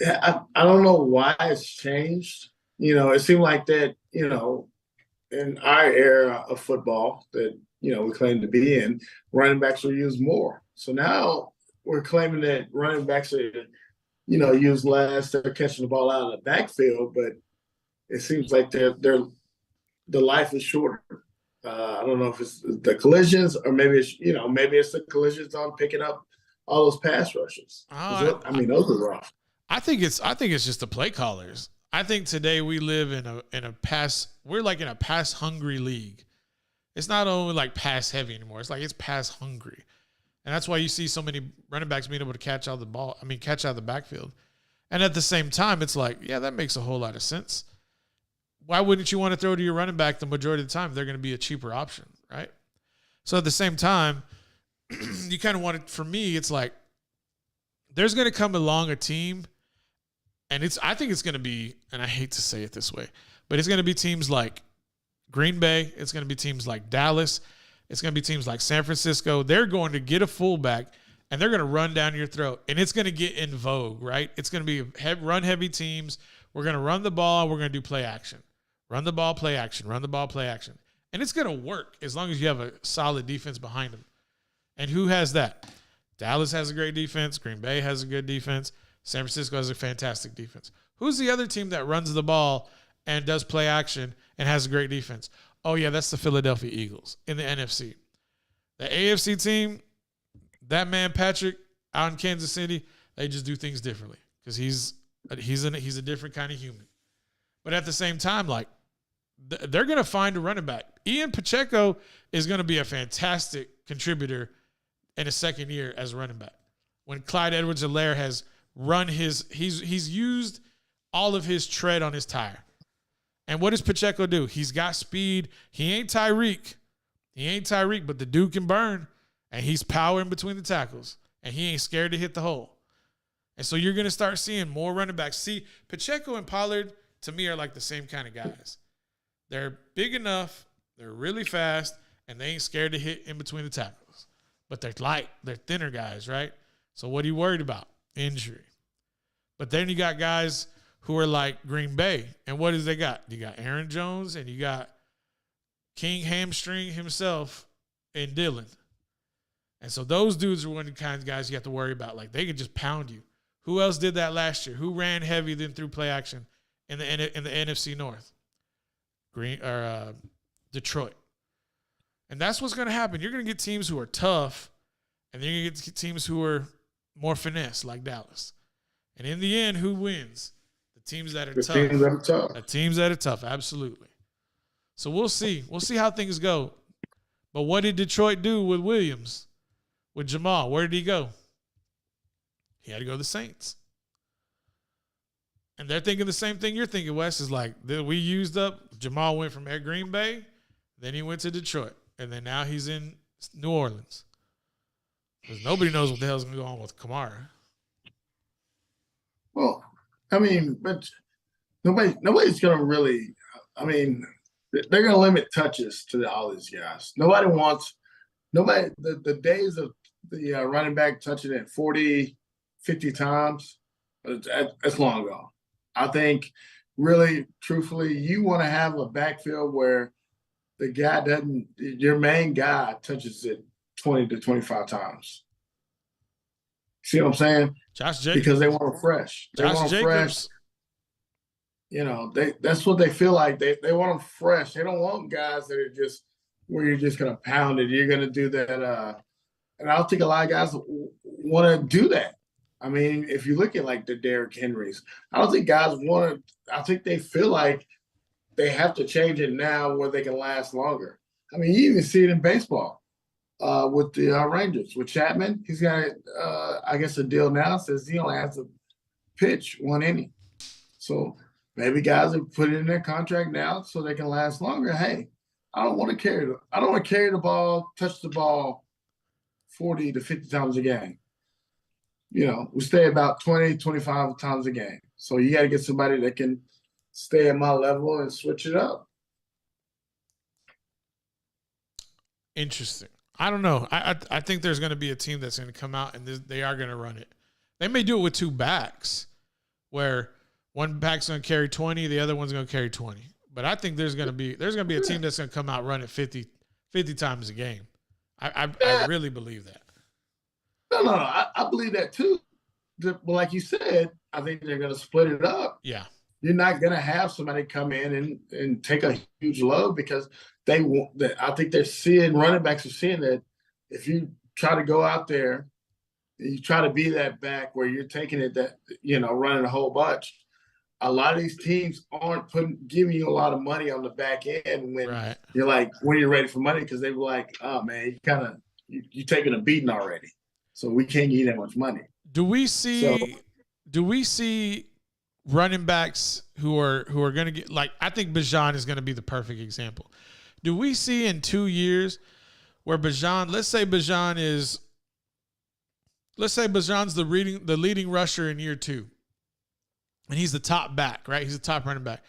Yeah, I don't know why it's changed. It seemed like that, in our era of football that, we claim to be in, running backs were used more. So now we're claiming that running backs are, used less. They're catching the ball out of the backfield, but it seems like the life is shorter. I don't know if it's the collisions or maybe it's the collisions on picking up all those pass rushes. Those are rough. I think it's just the play callers. I think today we live in a pass. We're like in a pass hungry league. It's not only like pass heavy anymore. It's like it's pass hungry, and that's why you see so many running backs being able to catch out of the backfield. And at the same time, it's like, yeah, that makes a whole lot of sense. Why wouldn't you want to throw to your running back the majority of the time? They're going to be a cheaper option, right? So at the same time, you kind of want it. For me, it's like there's going to come along a team. And I think it's going to be, and I hate to say it this way, but it's going to be teams like Green Bay. It's going to be teams like Dallas. It's going to be teams like San Francisco. They're going to get a fullback, and they're going to run down your throat. And it's going to get in vogue, right? It's going to be run-heavy teams. We're going to run the ball. We're going to do play action. Run the ball, play action. Run the ball, play action. And it's going to work as long as you have a solid defense behind them. And who has that? Dallas has a great defense. Green Bay has a good defense. San Francisco has a fantastic defense. Who's the other team that runs the ball and does play action and has a great defense? Oh, yeah, that's the Philadelphia Eagles in the NFC. The AFC team, that man Patrick out in Kansas City, they just do things differently because he's a different kind of human. But at the same time, like, they're going to find a running back. Ian Pacheco is going to be a fantastic contributor in his second year as a running back. When Clyde Edwards-Helaire has run he's used all of his tread on his tire. And what does Pacheco do? He's got speed. He ain't Tyreek, but the dude can burn, and he's powering between the tackles, and he ain't scared to hit the hole. And so you're going to start seeing more running backs. See, Pacheco and Pollard, to me, are like the same kind of guys. They're big enough, they're really fast, and they ain't scared to hit in between the tackles. But they're light. They're thinner guys, right? So what are you worried about? Injury. But then you got guys who are like Green Bay. And what does they got? You got Aaron Jones and you got King Hamstring himself and Dillon. And so those dudes are one of the kinds of guys you have to worry about. Like, they could just pound you. Who else did that last year? Who ran heavy then threw play action in the NFC North? Detroit. And that's what's going to happen. You're going to get teams who are tough, and then you're going to get teams who are more finesse, like Dallas. And in the end, who wins? The teams that are tough. The teams that are tough, absolutely. So we'll see. We'll see how things go. But what did Detroit do with Williams? With Jamal? Where did he go? He had to go to the Saints. And they're thinking the same thing you're thinking, Wes, is like, we used up. Jamal went from Green Bay, then he went to Detroit, and then now he's in New Orleans. Because nobody knows what the hell's going to go on with Kamara. Well, I mean, but Nobody's gonna really. I mean, they're gonna limit touches to all these guys. Nobody. The days of the running back touching it 40, 50 times, that's long gone. I think, really, truthfully, you want to have a backfield where the guy doesn't. Your main guy touches it 20 to 25 times. See what I'm saying? Josh Jacobs. Because they want them fresh. They Josh want them Jacobs. fresh. You know, that's what they feel like. They want them fresh. They don't want guys that are just where you're just gonna pound it. You're gonna do that. And I don't think a lot of guys want to do that. I mean, if you look at like the Derrick Henrys, I don't think guys want to. I think they feel like they have to change it now where they can last longer. I mean, you even see it in baseball with the Rangers with Chapman. He's got, I guess, a deal now says he only has to pitch one inning. So maybe guys have put it in their contract now so they can last longer. Hey, I don't want to carry the ball, touch the ball 40 to 50 times a game. You know, we stay about 20, 25 times a game. So you got to get somebody that can stay at my level and switch it up. Interesting. I don't know. I think there's going to be a team that's going to come out and they are going to run it. They may do it with two backs where one back's going to carry 20, the other one's going to carry 20. But I think there's going to be a team that's going to come out running 50 times a game. I really believe that. No. I believe that too. But like you said, I think they're going to split it up. Yeah. You're not going to have somebody come in and take a huge load because they want that. I think they're seeing, running backs are seeing that if you try to go out there, you try to be that back where you're taking it that, you know, running a whole bunch. A lot of these teams aren't giving you a lot of money on the back end when you're like, when you're ready for money, because they were like, oh man, you taking a beating already. So we can't give you that much money. Do we see running backs who are going to get, like, I think Bijan is going to be the perfect example. Do we see in 2 years where Bijan, let's say Bijan's the leading rusher in year 2, and he's the top back, right? He's the top running back.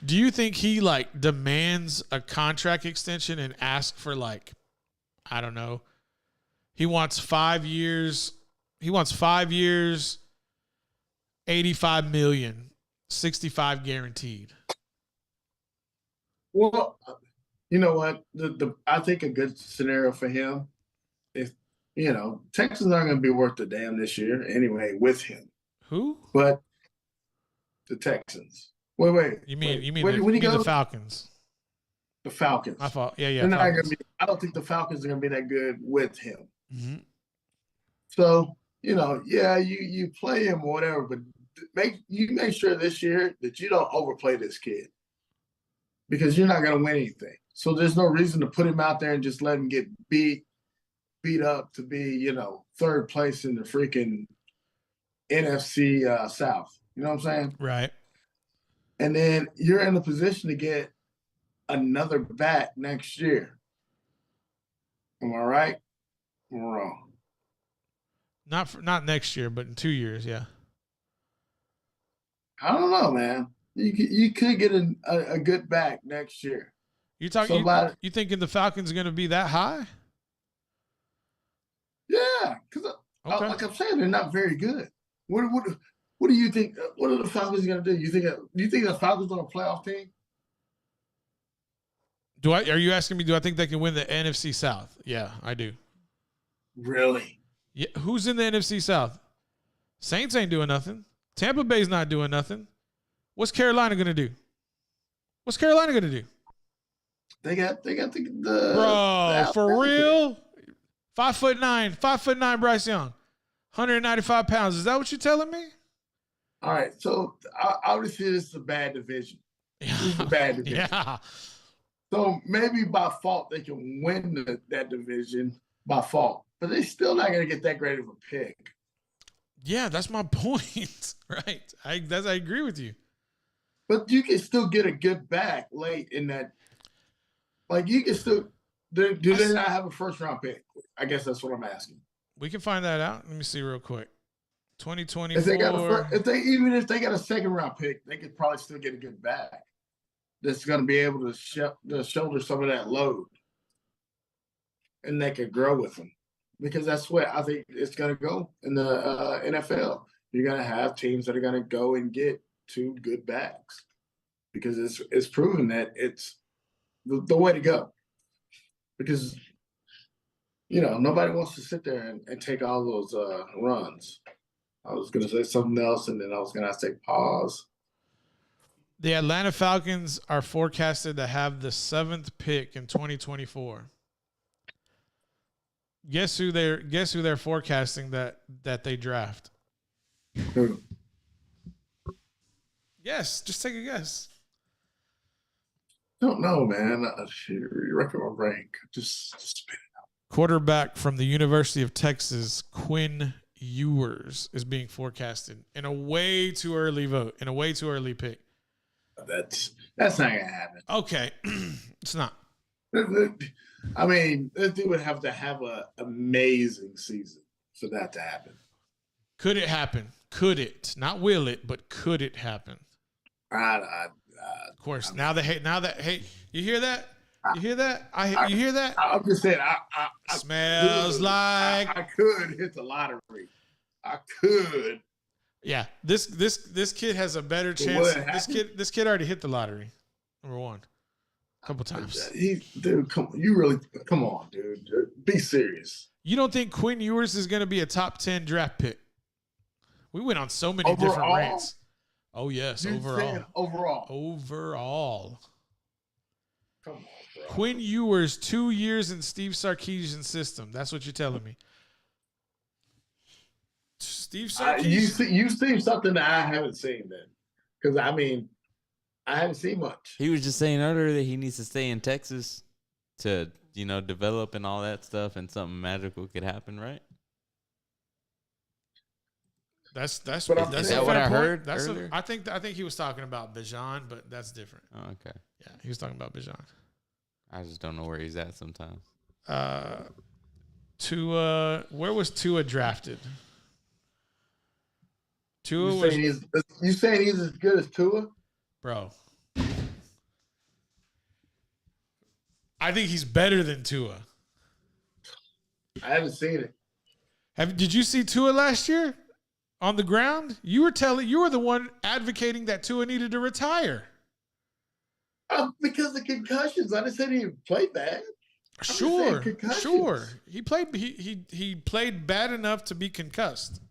Do you think he like demands a contract extension and asks for, like, I don't know, he wants 5 years. He wants 5 years, $85 million, 65 guaranteed. Well, you know what? I think a good scenario for him is, you know, Texans aren't going to be worth a damn this year anyway with him. Who? But the Texans. Wait. You mean the Falcons? The Falcons. I thought, yeah. They're not gonna be, I don't think the Falcons are going to be that good with him. Mm-hmm. So, you know, yeah, you play him or whatever, but make sure this year that you don't overplay this kid because you're not going to win anything. So there's no reason to put him out there and just let him get beat up to be, you know, third place in the freaking NFC South. You know what I'm saying? Right. And then you're in a position to get another back next year. Am I right? Am I wrong? Not next year, but in 2 years, yeah. I don't know, man. You could get a good back next year. You thinking the Falcons are going to be that high? Yeah, because like I'm saying, they're not very good. What do you think? What are the Falcons going to do? You think the Falcons are a playoff team? Are you asking me? Do I think they can win the NFC South? Yeah, I do. Really? Yeah. Who's in the NFC South? Saints ain't doing nothing. Tampa Bay's not doing nothing. What's Carolina going to do? They got the bro, for real? 5'9", Bryce Young, 195 pounds. Is that what you're telling me? All right. So obviously this is a bad division. This is a bad division. Yeah. So maybe by fault they can win that division by fault, but they're still not going to get that great of a pick. Yeah, that's my point. Right. I agree with you. But you can still get a good back late in that. Like you can still. Do they not have a first round pick? I guess that's what I'm asking. We can find that out. Let me see real quick. If they got 2024. if they got a second round pick, they could probably still get a good back. That's going to be able to shoulder some of that load, and they could grow with them, because that's what I think it's going to go in the NFL. You're going to have teams that are going to go and get 2 good backs, because it's proven that it's the way to go. Because nobody wants to sit there and take all those runs. I was going to say something else, and then I was going to say pause. The Atlanta Falcons are forecasted to have the 7th pick in 2024. Guess who they're forecasting that they draft? Who? Yes, just take a guess. Don't know, man. You're wrecking my brain. Just spit it. Quarterback from the University of Texas, Quinn Ewers, is being forecasted in a way too early vote, in a way too early pick. That's not gonna happen. Okay, it's not. I mean, this dude would have to have an amazing season for that to happen. Could it happen? Could it? Not will it, but could it happen? Of course. Now that you hear that? You hear that? You hear that? I'm just saying. Smells like I could hit the lottery. I could. Yeah, this kid has a better chance. This kid already hit the lottery. Number one, a couple times. Dude, come on, dude. Be serious. You don't think Quinn Ewers is going to be a top 10 draft pick? We went on so many different rants. Oh yes, overall. Come on, bro. Quinn Ewers, 2 years in Steve Sarkisian's system. That's what you're telling me. Steve Sarkisian. You've seen something that I haven't seen then, because I haven't seen much. He was just saying earlier that he needs to stay in Texas to develop and all that stuff, and something magical could happen, right? That's what I heard earlier? I think he was talking about Bijan, but that's different. Oh, okay. Yeah, he was talking about Bijan. I just don't know where he's at sometimes. Tua, where was Tua drafted? You saying he's as good as Tua? Bro. I think he's better than Tua. I haven't seen it. Did you see Tua last year on the ground? You were the one advocating that Tua needed to retire. Because of concussions. I didn't say he played bad. Sure. He played bad enough to be concussed.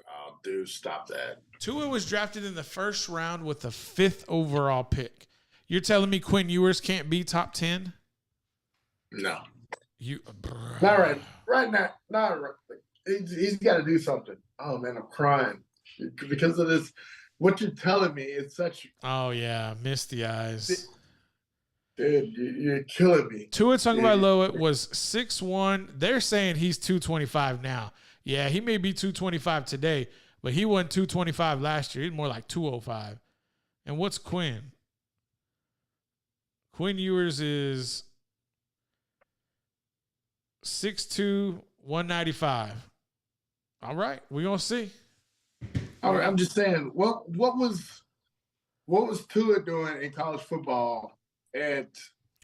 Oh, dude, stop that. Tua was drafted in the first round with the 5th overall pick. You're telling me Quinn Ewers can't be top 10? No. Not right. Right now. Not right. He's got to do something. Oh, man, I'm crying. Because of this, what you're telling me is such... Oh, yeah. Misty eyes. Dude, you're killing me. Tua Tagovailoa was 6'1". They're saying he's 225 now. Yeah, he may be 225 today, but he wasn't 225 last year. He's more like 205. And what's Quinn? Quinn Ewers is 6'2", 195. All right, we're gonna see. All right, I'm just saying, what was Tua doing in college football at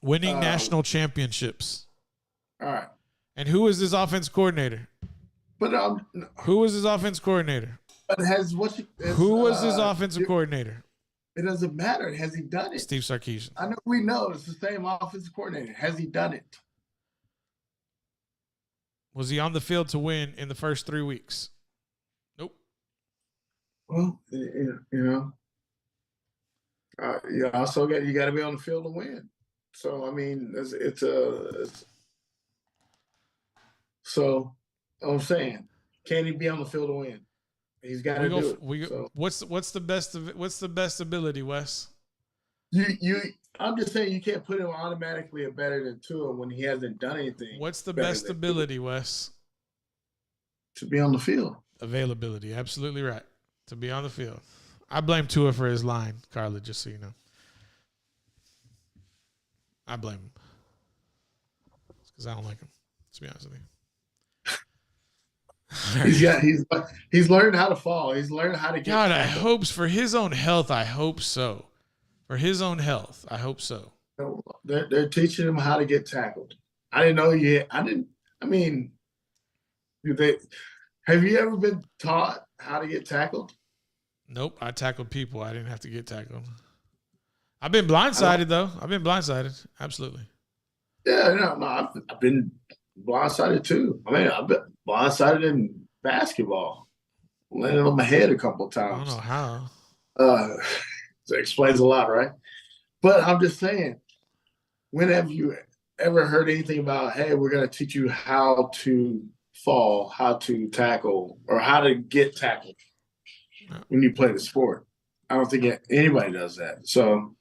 winning national championships? All right. And who was his offense coordinator? But who was his offense coordinator? But who was his offensive coordinator? It doesn't matter. Has he done it? Steve Sarkisian. I know we know it's the same offensive coordinator. Has he done it? Was he on the field to win in the first 3 weeks? Nope. Well, you also you got to be on the field to win. So I mean, so I'm saying, can he be on the field to win? He's got to do it. What's the best ability, Wes? I'm just saying you can't put him automatically a better than Tua when he hasn't done anything. What's the best ability, Wes? To be on the field. Availability, absolutely right. To be on the field. I blame Tua for his line, Carla, just so you know. I blame him. It's because I don't like him, to be honest with you. He's learned how to fall. He's learned how to get. God, I tackled. hope for his own health. I hope so. For his own health, I hope so. They're teaching him how to get tackled. I didn't know yet. I mean, have you ever been taught how to get tackled? Nope, I tackled people. I didn't have to get tackled. I've been blindsided though. I've been blindsided. Absolutely. Yeah, no, I've been blindsided too. I mean, I've been blindsided in basketball, landed on my head a couple of I don't times. know how. That explains a lot, right? But I'm just saying, when have you ever heard anything about, hey, we're going to teach you how to fall, how to tackle, or how to get tackled when you play the sport? I don't think anybody does that. So,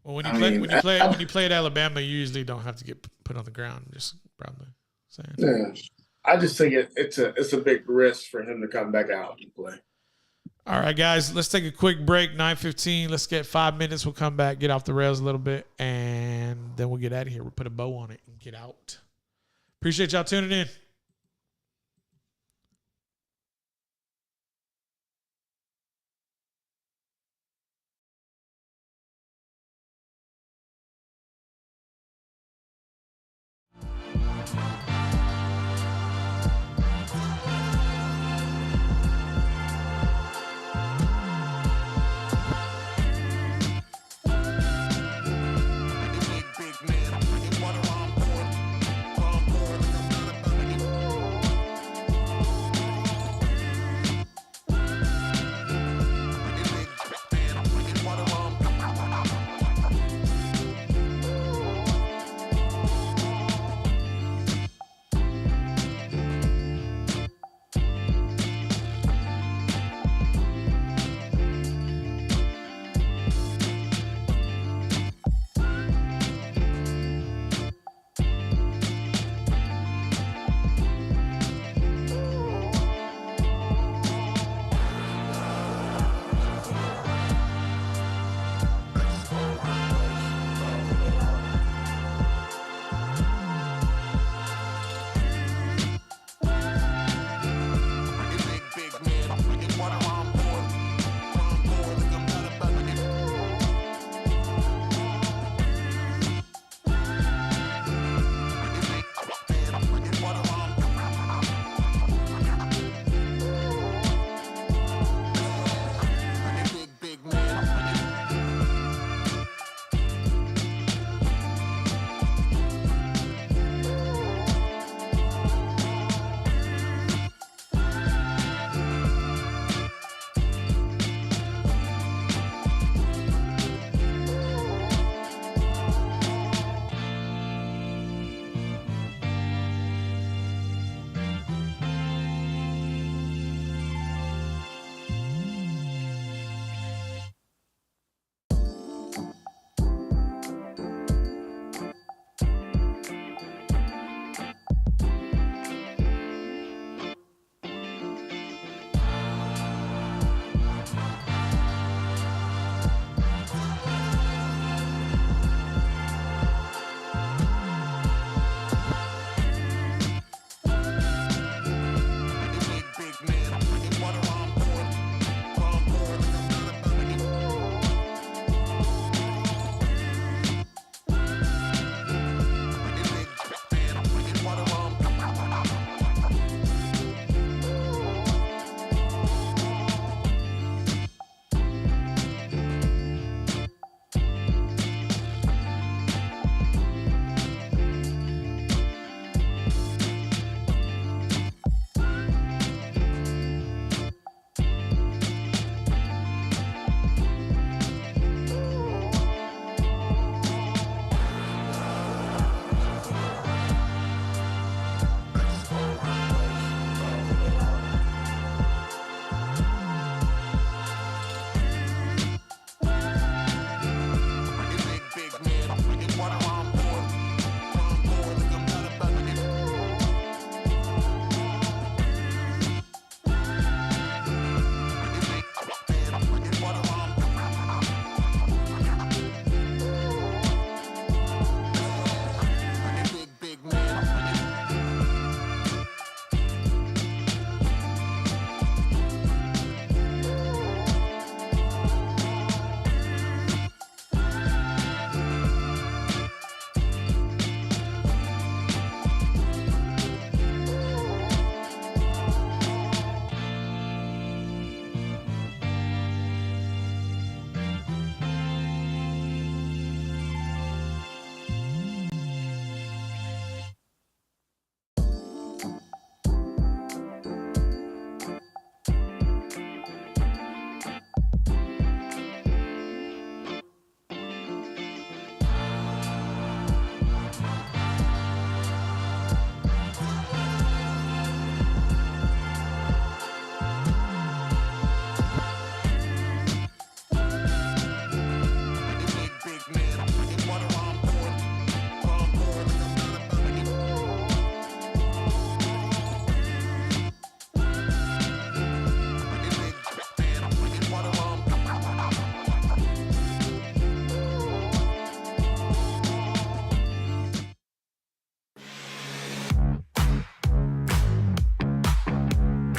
well, when you play at Alabama, you usually don't have to get put on the ground. Just probably saying. Yeah, I just think it's a big risk for him to come back out and play. All right, guys, let's take a quick break. 9:15. Let's get 5 minutes. We'll come back, get off the rails a little bit, and then we'll get out of here. We'll put a bow on it and get out. Appreciate y'all tuning in.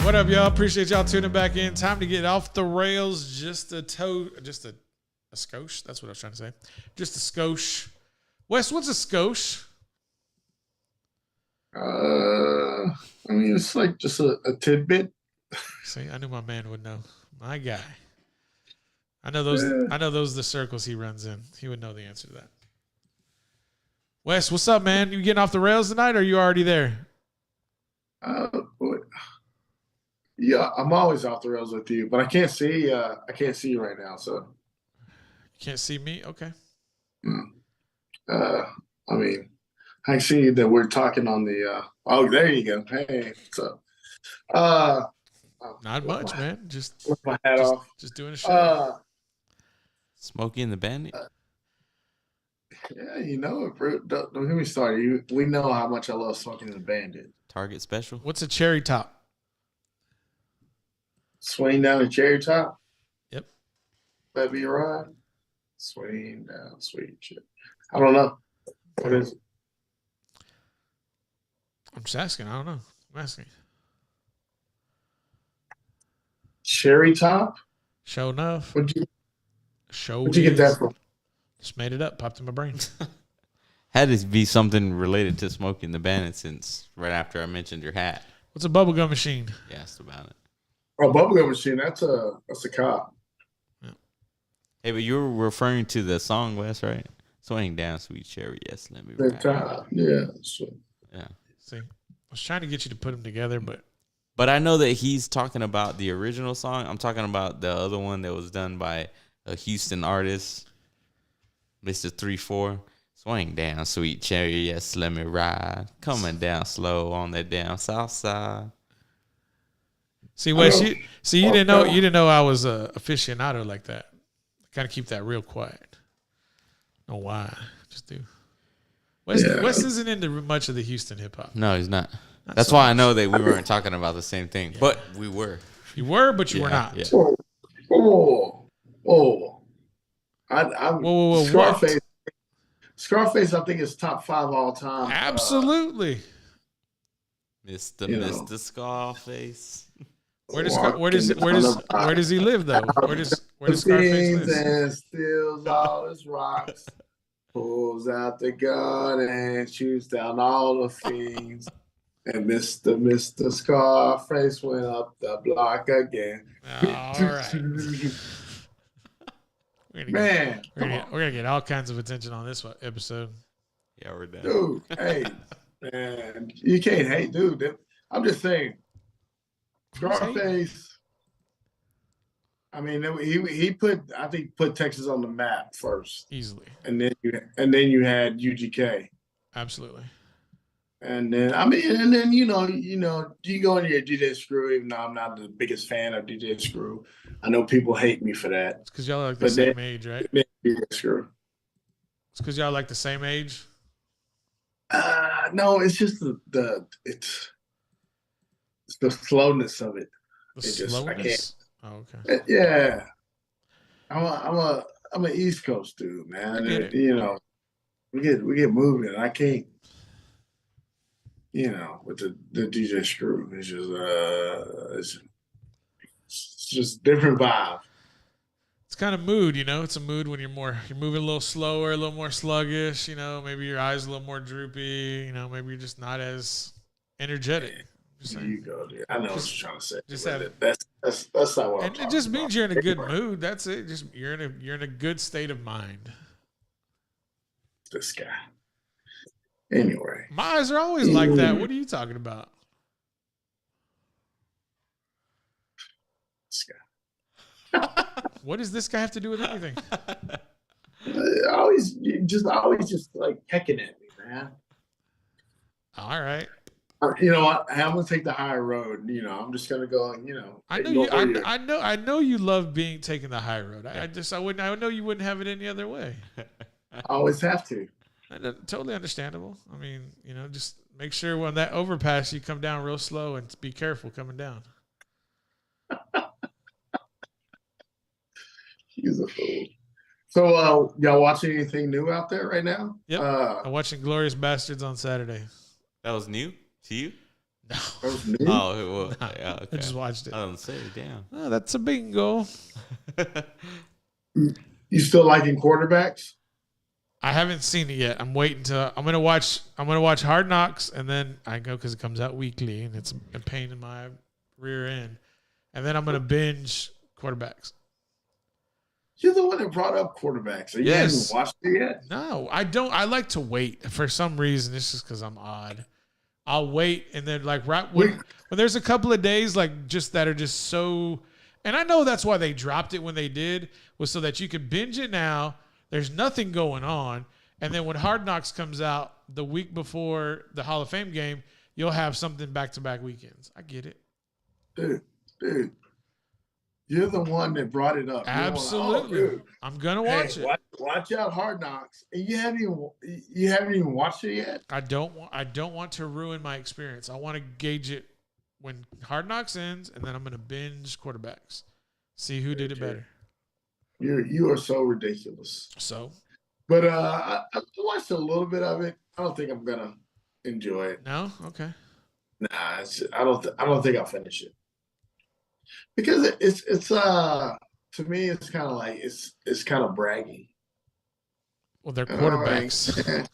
What up, y'all? Appreciate y'all tuning back in. Time to get off the rails just a skosh. That's what I was trying to say. Just a skosh. Wes, what's a skosh? I mean, it's like just a tidbit. See, I knew my man would know. My guy. I know those are the circles he runs in. He would know the answer to that. Wes, what's up, man? You getting off the rails tonight, or are you already there? Yeah, I'm always off the rails with you, but I can't see. I can't see you right now, so. You can't see me? Okay. I mean, I see that we're talking on the. Oh, there you go. Hey, so. Not much, man. Just with my hat off. Just doing a show. Smokey and the Bandit. Yeah, you know it, bro. Don't get me started. We know how much I love Smoking the Bandit. Target special. What's a cherry top? Swing down a cherry top. Yep. Let me ride. Swing down, sweet shit. I don't know. What is it? I'm just asking. I don't know. I'm asking. Cherry top? Show enough. Where'd you get that from? Just made it up. Popped in my brain. Had to be something related to Smokey and the Bandit since right after I mentioned your hat. What's a bubblegum machine? You asked about it. Oh, bubblegum machine. That's a cop. Yeah. Hey, but you were referring to the song, Wes, right? Swing down, sweet cherry. Yes, let me The ride. cop. Yeah. So. Yeah. See, I was trying to get you to put them together, but I know that he's talking about the original song. I'm talking about the other one that was done by a Houston artist, Mr. 3-4. Swing down, sweet cherry. Yes, let me ride. Coming down slow on that down south side. see, Wes, you didn't know I was a aficionado like that. Kind of keep that real quiet. Know why? Just do. Wes isn't into much of the Houston hip hop. No, he's not. That's why I know that we weren't talking about the same thing, but we were. You were, but you were not. Yeah. Whoa. Whoa, Scarface. what? Scarface, I think, is top 5 all time. Absolutely. Mr. Scarface. Where does he live though? Where does Scarface live? And steals all his rocks, pulls out the gun and shoots down all the fiends. And Mr. Scarface went up the block again. All right. We're gonna get all kinds of attention on this episode. Yeah, we're done. Dude, hey, man, you can't hate, dude. I'm just saying, Scarface. I mean, he put Texas on the map first, Easily. and then you had UGK, Absolutely. and then you go into your DJ Screw. Even though I'm not the biggest fan of DJ Screw, I know people hate me for that. It's because y'all are like the same age, right? DJ Screw. It's because y'all like the same age. No, it's just it's the slowness of it. The slowness. I can't. Oh, okay. Yeah, I'm an East Coast dude, man. We get moving. I can't. With the DJ Screw, it's just different vibe. It's kind of mood, It's a mood when you're moving a little slower, a little more sluggish. Maybe your eyes a little more droopy. Maybe you're just not as energetic. There you go, dude. I know what you're trying to say. Just that's not what I'm talking it just means about. you're in a good mood. That's it. Just you're in a good state of mind. This guy. Anyway, my eyes are always like that. What are you talking about? This guy. What does this guy have to do with anything? always just like pecking at me, man. All right. You know what? I'm gonna take the high road. I'm just gonna go. I know you love taking the high road. I know you wouldn't have it any other way. I always have to. Totally understandable. I mean, just make sure when that overpass you come down real slow and be careful coming down. He's a fool. So, y'all watching anything new out there right now? Yep. I'm watching Glorious Bastards on Saturday. That was new to you? No. That was new. Oh, well, No. yeah, I okay. just watched it. I don't say, damn. Oh, that's a bingo. You still liking quarterbacks? I haven't seen it yet. I'm waiting to. I'm gonna watch Hard Knocks, and then I go because it comes out weekly, and it's a pain in my rear end. And then I'm gonna binge quarterbacks. You're the one that brought up quarterbacks. You Yes. haven't watched it yet? No, I don't. I like to wait for some reason. It's just because I'm odd. I'll wait, and then like right when there's a couple of days like just that are just so. And I know that's why they dropped it when they did, was so that you could binge it now. There's nothing going on, and then when Hard Knocks comes out the week before the Hall of Fame game, you'll have something back-to-back weekends. I get it. Dude. You're the one that brought it up. Absolutely. You're like, I'm gonna watch it. Watch out, Hard Knocks. And you haven't even watched it yet. I don't want to ruin my experience. I want to gauge it when Hard Knocks ends, and then I'm gonna binge quarterbacks, see who did it better. You are so ridiculous. So, But I watched a little bit of it. I don't think I'm gonna enjoy it. no, okay. Nah, I don't think I'll finish it because it's to me it's kind of like it's kind of bragging. Well, they're And I'm like, quarterbacks.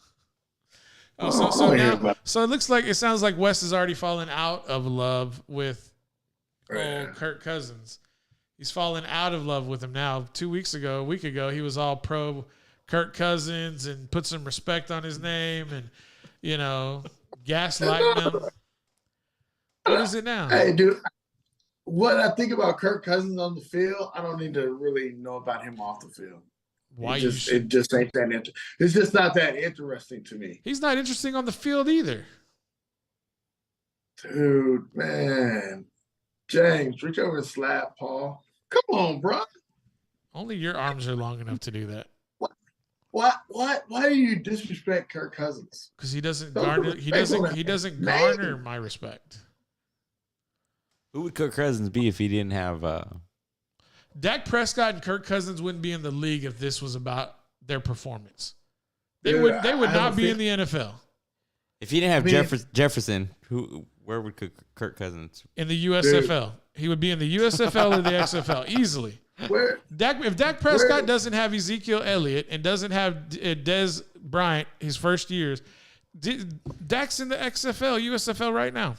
I So don't hear now, about so it sounds like Wes has already fallen out of love with Yeah. Kirk Cousins. He's fallen out of love with him now. A week ago, he was all pro Kirk Cousins and put some respect on his name and, gaslighting him. What is it now? Hey, dude, what I think about Kirk Cousins on the field, I don't need to really know about him off the field. Why it you just, should? it just ain't that it's just not that interesting to me. He's not interesting on the field either. Dude, man. James, reach over and slap Paul. Come on, bro. Only your arms are long enough to do that. Why do you disrespect Kirk Cousins? Because he doesn't Don't garner. put He respect on doesn't. that He doesn't man. garner my respect. Who would Kirk Cousins be if he didn't have Dak Prescott and Kirk Cousins wouldn't be in the league if this was about their performance. They Dude, would. They would I not have a be in the NFL. if he didn't have I mean- Jefferson, where would Kirk Cousins? In the USFL, he would be in the USFL or the XFL easily. Where If Dak Prescott doesn't have Ezekiel Elliott and doesn't have Dez Bryant his first years, Dak's in the XFL, USFL right now.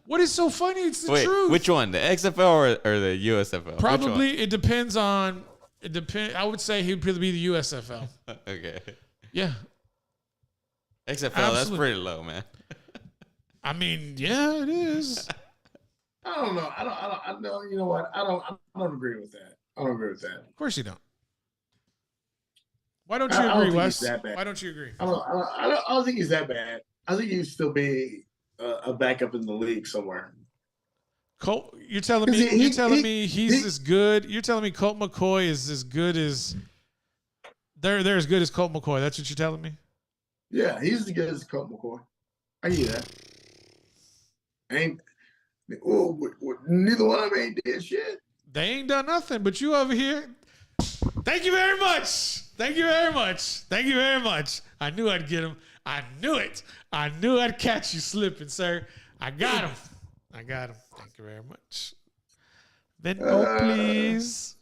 What is so funny? It's the truth. Which one? The XFL or the USFL? Probably it depends on. I would say he would probably be the USFL. Which one? Okay. Yeah. XFL, that's Absolutely. pretty low, man. I mean, yeah, it is. I don't know. I know. You know what? I don't agree with that. I don't agree with that. Of course you don't. Why don't you I don't agree, think Wes? he's that bad. Why don't you agree? I don't think he's that bad. I think he'd still be a backup in the league somewhere. Colt, you're telling me he's as good. You're telling me Colt McCoy is as good as they're as good as Colt McCoy. That's what you're telling me? Yeah, he's as good as Colt McCoy. I hear that. Neither one of them ain't did shit. They ain't done nothing, but you over here. Thank you very much. Thank you very much. Thank you very much. I knew I'd get him. I knew it. I knew I'd catch you slipping, sir. I got him. Thank you very much. Venmo, please.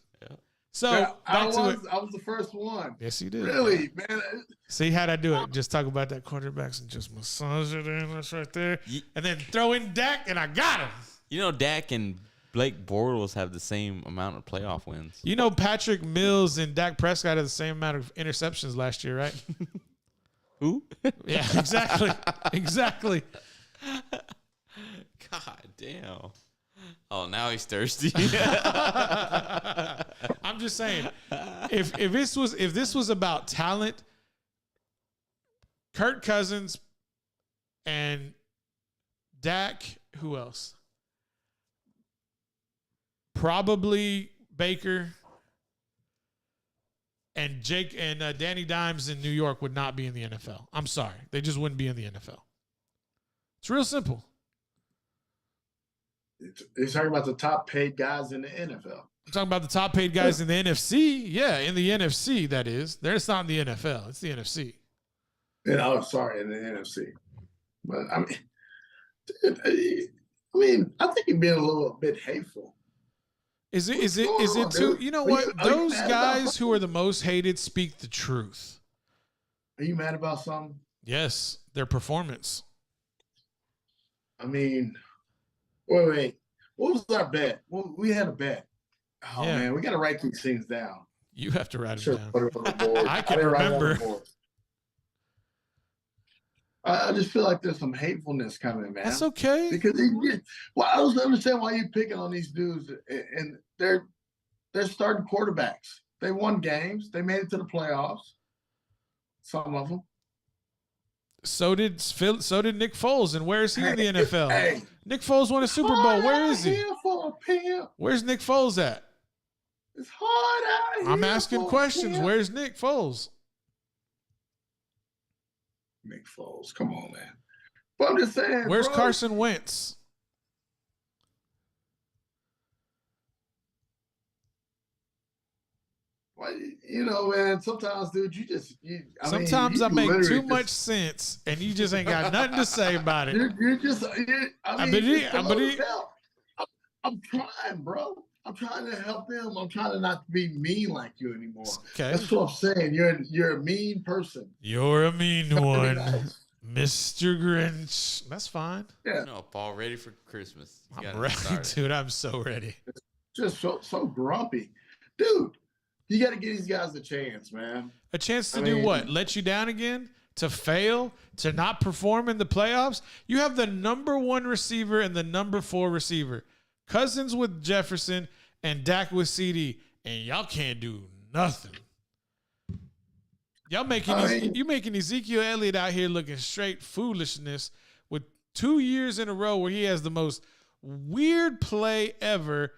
So I back to it. was the first one. Yes, you did. Really, man. See how'd I do it? Just talk about that quarterbacks and just massage it in. That's right there. And then throw in Dak, and I got him. You know, Dak and Blake Bortles have the same amount of playoff wins. You know, Patrick Mills and Dak Prescott had the same amount of interceptions last year, right? Who? Yeah, exactly. Exactly. God damn. Oh, now he's thirsty. I'm just saying, if this was about talent, Kirk Cousins and Dak, who else? Probably Baker and Jake and Danny Dimes in New York would not be in the NFL. I'm sorry, they just wouldn't be in the NFL. It's real simple. You're talking about the top paid guys in the NFL. I'm talking about the top paid guys in the NFC. Yeah, in the NFC, that is. They're just not in the NFL. It's the NFC. And sorry, in the NFC. But I mean, I mean, I think you're being a little bit hateful. Is it What's is it going is on, it too? dude? You know Are you- what? are you Those mad about guys who something? are the most hated speak the truth. Are you mad about something? Yes, their performance. I mean, wait. What was our bet? Well, we had a bet. Oh Yeah. man, we got to write these things down. You have to write Sure, them put down. it on the board. I can didn't write it on the remember. board. I just feel like there's some hatefulness coming, man. That's okay. Because well, I don't understand why you picking on these dudes, and they're starting quarterbacks. They won games. They made it to the playoffs. Some of them. So did Nick Foles, and where is he in the NFL? Hey, Nick Foles won a Super Bowl. Where is he? Here for a pimp. Where's Nick Foles at? It's hard out here. I'm asking for a questions. pimp. Where's Nick Foles? Nick Foles? Come on, man. But I'm just saying. Where's bro, Carson Wentz? Well, you know, man. Sometimes, dude, Sometimes I make too much sense, and you just ain't got nothing to say about it. You're just. I believe- I'm trying, bro. I'm trying to help them. I'm trying to not be mean like you anymore. Okay, That's what I'm saying. You're a mean person. you're a mean Try to be one, nice. Mr. Grinch. That's fine. Yeah, No, Paul, ready for Christmas. You I'm gotta ready, start it. dude. I'm so ready. just so grumpy, dude. You got to give these guys a chance, man. A chance to I do mean- what? Let you down again? To fail? To not perform in the playoffs? You have the number 1 receiver and the number 4 receiver. Cousins with Jefferson and Dak with CD. And y'all can't do nothing. Y'all you making Ezekiel Elliott out here looking straight foolishness with 2 years in a row where he has the most weird play ever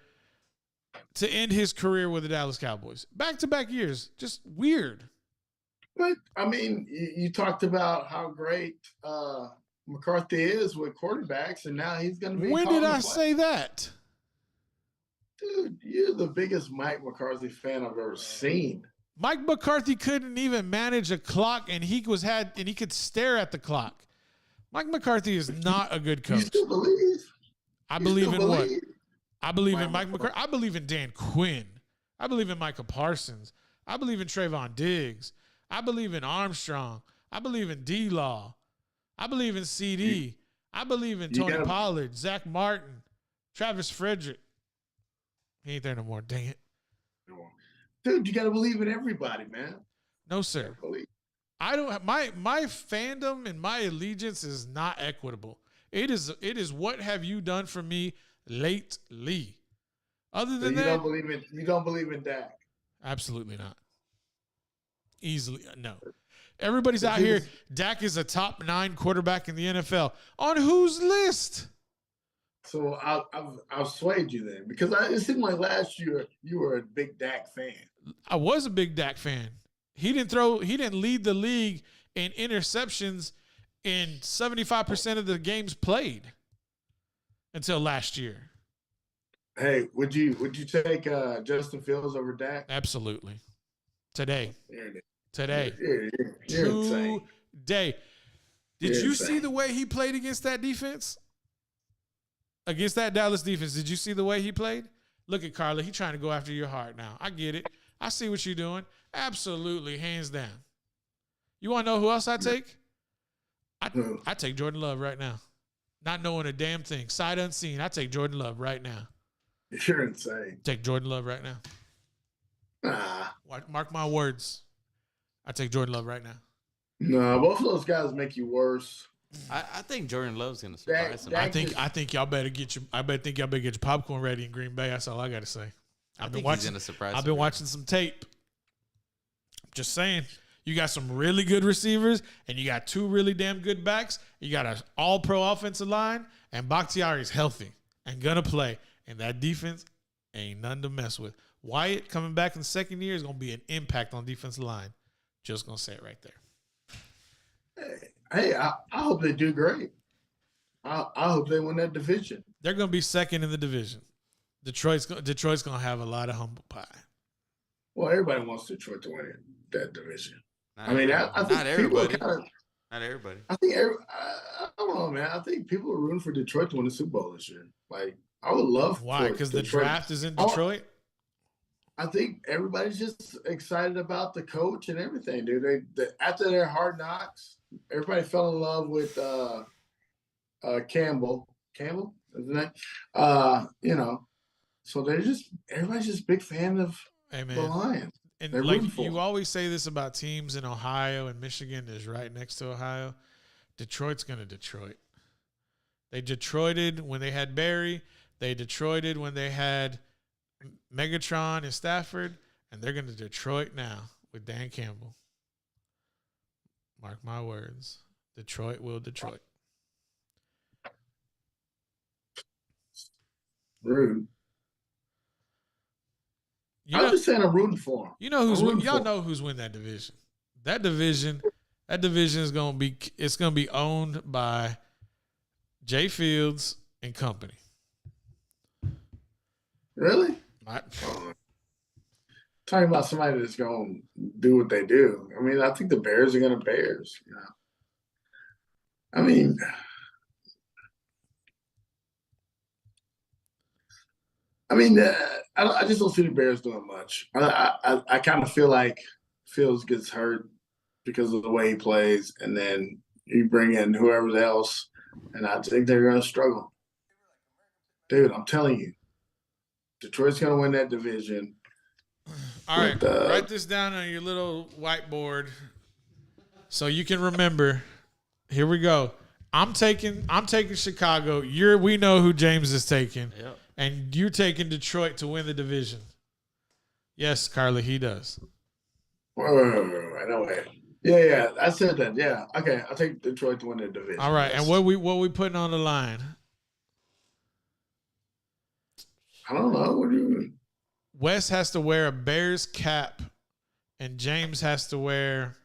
to end his career with the Dallas Cowboys. Back-to-back years. Just weird. But I mean, you talked about how great McCarthy is with quarterbacks, and now he's going to be. When calling did the I play. say that? Dude, you're the biggest Mike McCarthy fan I've ever seen. Mike McCarthy couldn't even manage a clock, and he could stare at the clock. Mike McCarthy is not a good You coach. still believe? I You believe still in what? believe? I believe in Mike Mike McCarthy. I believe in Dan Quinn. I believe in Micah Parsons. I believe in Trayvon Diggs. I believe in Armstrong. I believe in D-Law. I believe in CD. I believe in You Tony gotta- Pollard, Zach Martin, Travis Frederick. He ain't there no more. Dang it. Dude, you got to believe in everybody, man. No, sir. Believe. I don't have my fandom and my allegiance is not equitable. It is what have you done for me lately? Other So than you that, don't believe in Dak. absolutely not. Easily no. Everybody's out He here. was- Dak is a top 9 quarterback in the NFL. On whose list? So I've swayed you then because it seemed like last year you were a big Dak fan. I was a big Dak fan. He didn't lead the league in interceptions in 75% of the games played until last year. Hey, would you take Justin Fields over Dak? Absolutely. Today. You're insane. Today. Did You're you see insane. the way he played against that defense? Against that Dallas defense, did you see the way he played? Look at Carla. He trying to go after your heart now. I get it. I see what you're doing. Absolutely, hands down. You want to know who else I take? Who? I take Jordan Love right now. Not knowing a damn thing. Sight unseen. I take Jordan Love right now. You're insane. Take Jordan Love right now. Nah. Mark my words. I take Jordan Love right now. No, both of those guys make you worse. I think Jordan Love's gonna surprise him. Dak- I think y'all better get your popcorn ready in Green Bay. That's all I gotta say. I think he's gonna surprise. I've been him. watching some tape. Just saying, you got some really good receivers, and you got 2 really damn good backs. You got an all-pro offensive line, and Bakhtiari is healthy and gonna play. And that defense ain't nothing to mess with. Wyatt coming back in the second year is gonna be an impact on defensive line. Just gonna say it right there. Hey, I hope they do great. I hope they win that division. They're gonna be second in the division. Detroit's gonna have a lot of humble pie. Well, everybody wants Detroit to win that division. Not I mean, I everybody. think not everybody. Not everybody. I think I don't know, man. I think people are rooting for Detroit to win the Super Bowl this year. Like, I would love Why? for Because the Detroit. draft is in I- Detroit. I think everybody's just excited about the coach and everything, dude. After their hard knocks, everybody fell in love with Campbell. Campbell, isn't it? You know, so everybody's just a big fan of Hey the man, Lions. and They're like rooting for you them. always say this about teams in Ohio and Michigan is right next to Ohio. Detroit's gonna Detroit. They Detroited when they had Barry. They Detroited when they had Megatron and Stafford, and they're gonna Detroit now with Dan Campbell. Mark my words. Detroit will Detroit. Rude. You I'm know, just saying I'm rooting for them. you know who's I'm rooting y'all for know who's win that division. That division is gonna be owned by Jay Fields and company. Really? Talking about somebody that's going to do what they do. I mean, I think the Bears are going to Bears. You know, I mean, I just don't see the Bears doing much. I kind of feel like Fields gets hurt because of the way he plays, and then you bring in whoever else, and I think they're going to struggle. Dude, I'm telling you, Detroit's going to win that division. All right, But, write this down on your little whiteboard so you can remember. Here we go. I'm taking Chicago. We know who James is taking. Yep. And you're taking Detroit to win the division. Yes, Carly, he does. Wait, no way. Yeah, I said that. Yeah, okay, I'll take Detroit to win the division. All right, Yes. and what we putting on the line? I don't know. What do you mean? Wes has to wear a Bears cap, and James has to wear.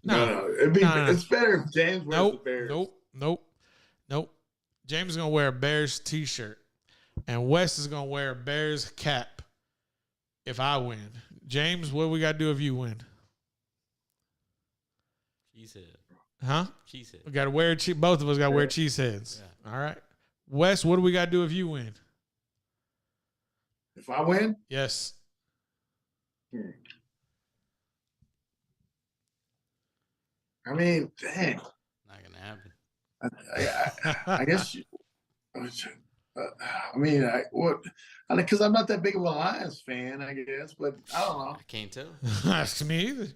No. No. It's better if James wears the Bears. Nope. James is gonna wear a Bears t-shirt, and Wes is gonna wear a Bears cap. If I win, James, what we gotta do if you win? Cheesehead. Huh? Cheesehead. We gotta wear both of us gotta wear cheese heads. Yeah. All right. Wes, what do we gotta do if you win? If I win, Yes. I mean, dang. Not gonna happen. I guess. Because I'm not that big of a Lions fan, I guess, but I don't know. I can't tell. Ask me either.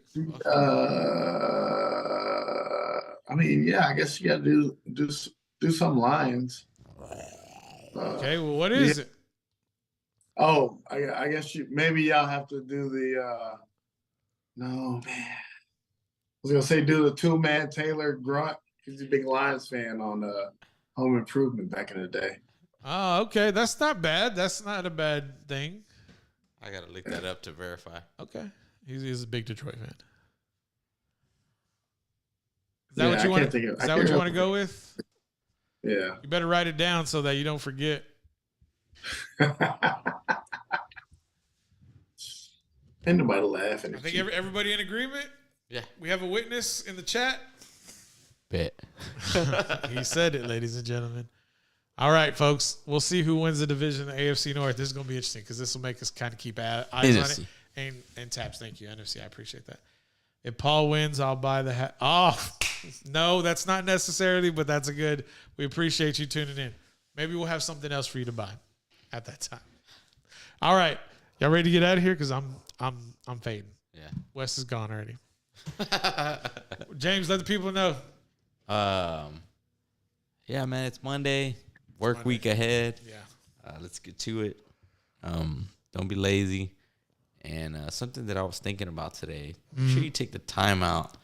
I mean, yeah, I guess you got to do some Lions. Okay, well, what is it? Oh, I guess maybe y'all have to do the. No, man. I was gonna say do the 2-man Taylor Grunt. He's a big Lions fan on Home Improvement back in the day. Oh, okay. That's not bad. That's not a bad thing. I gotta look that up to verify. Okay. He's a big Detroit fan. Is that Yeah, what you I want? can't think of- Is I that can't what you want to remember. go with? Yeah. You better write it down so that you don't forget. Ain't nobody laughing. I think everybody in agreement. Yeah. We have a witness in the chat. Bet. He said it, ladies and gentlemen. All right, folks. We'll see who wins the division, the AFC North. This is going to be interesting because this will make us kind of keep eyes on it. NFC. And Taps, thank you. NFC, I appreciate that. If Paul wins, I'll buy the hat. Oh, no, that's not necessarily, but that's a good. We appreciate you tuning in. Maybe we'll have something else for you to buy at that time. All right. Y'all ready to get out of here? Because I'm fading. Yeah. Wes is gone already. James, let the people know. Yeah, man, it's Monday. Work week ahead. Yeah. Let's get to it. Don't be lazy. And something that I was thinking about today, make sure you take the time out,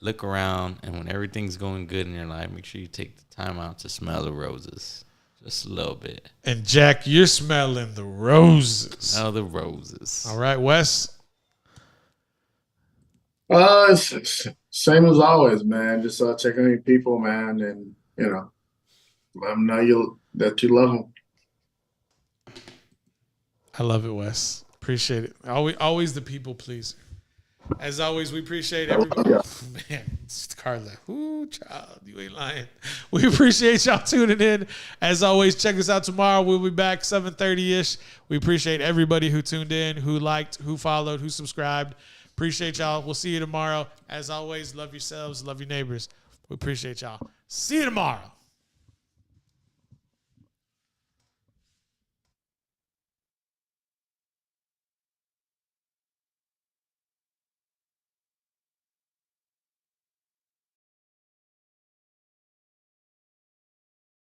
look around, and when everything's going good in your life, make sure you take the time out to smell the roses. Just a little bit. And Jack, you're smelling the roses. Smell the roses. All right, Wes. It's same as always, man. Just check on your people, man, and let them know that you love them. I love it, Wes. Appreciate it. Always the people pleaser. As always, we appreciate everybody. Man, it's Carla. Ooh, child, you ain't lying. We appreciate y'all tuning in. As always, check us out tomorrow. We'll be back 7:30-ish. We appreciate everybody who tuned in, who liked, who followed, who subscribed. Appreciate y'all. We'll see you tomorrow. As always, love yourselves, love your neighbors. We appreciate y'all. See you tomorrow.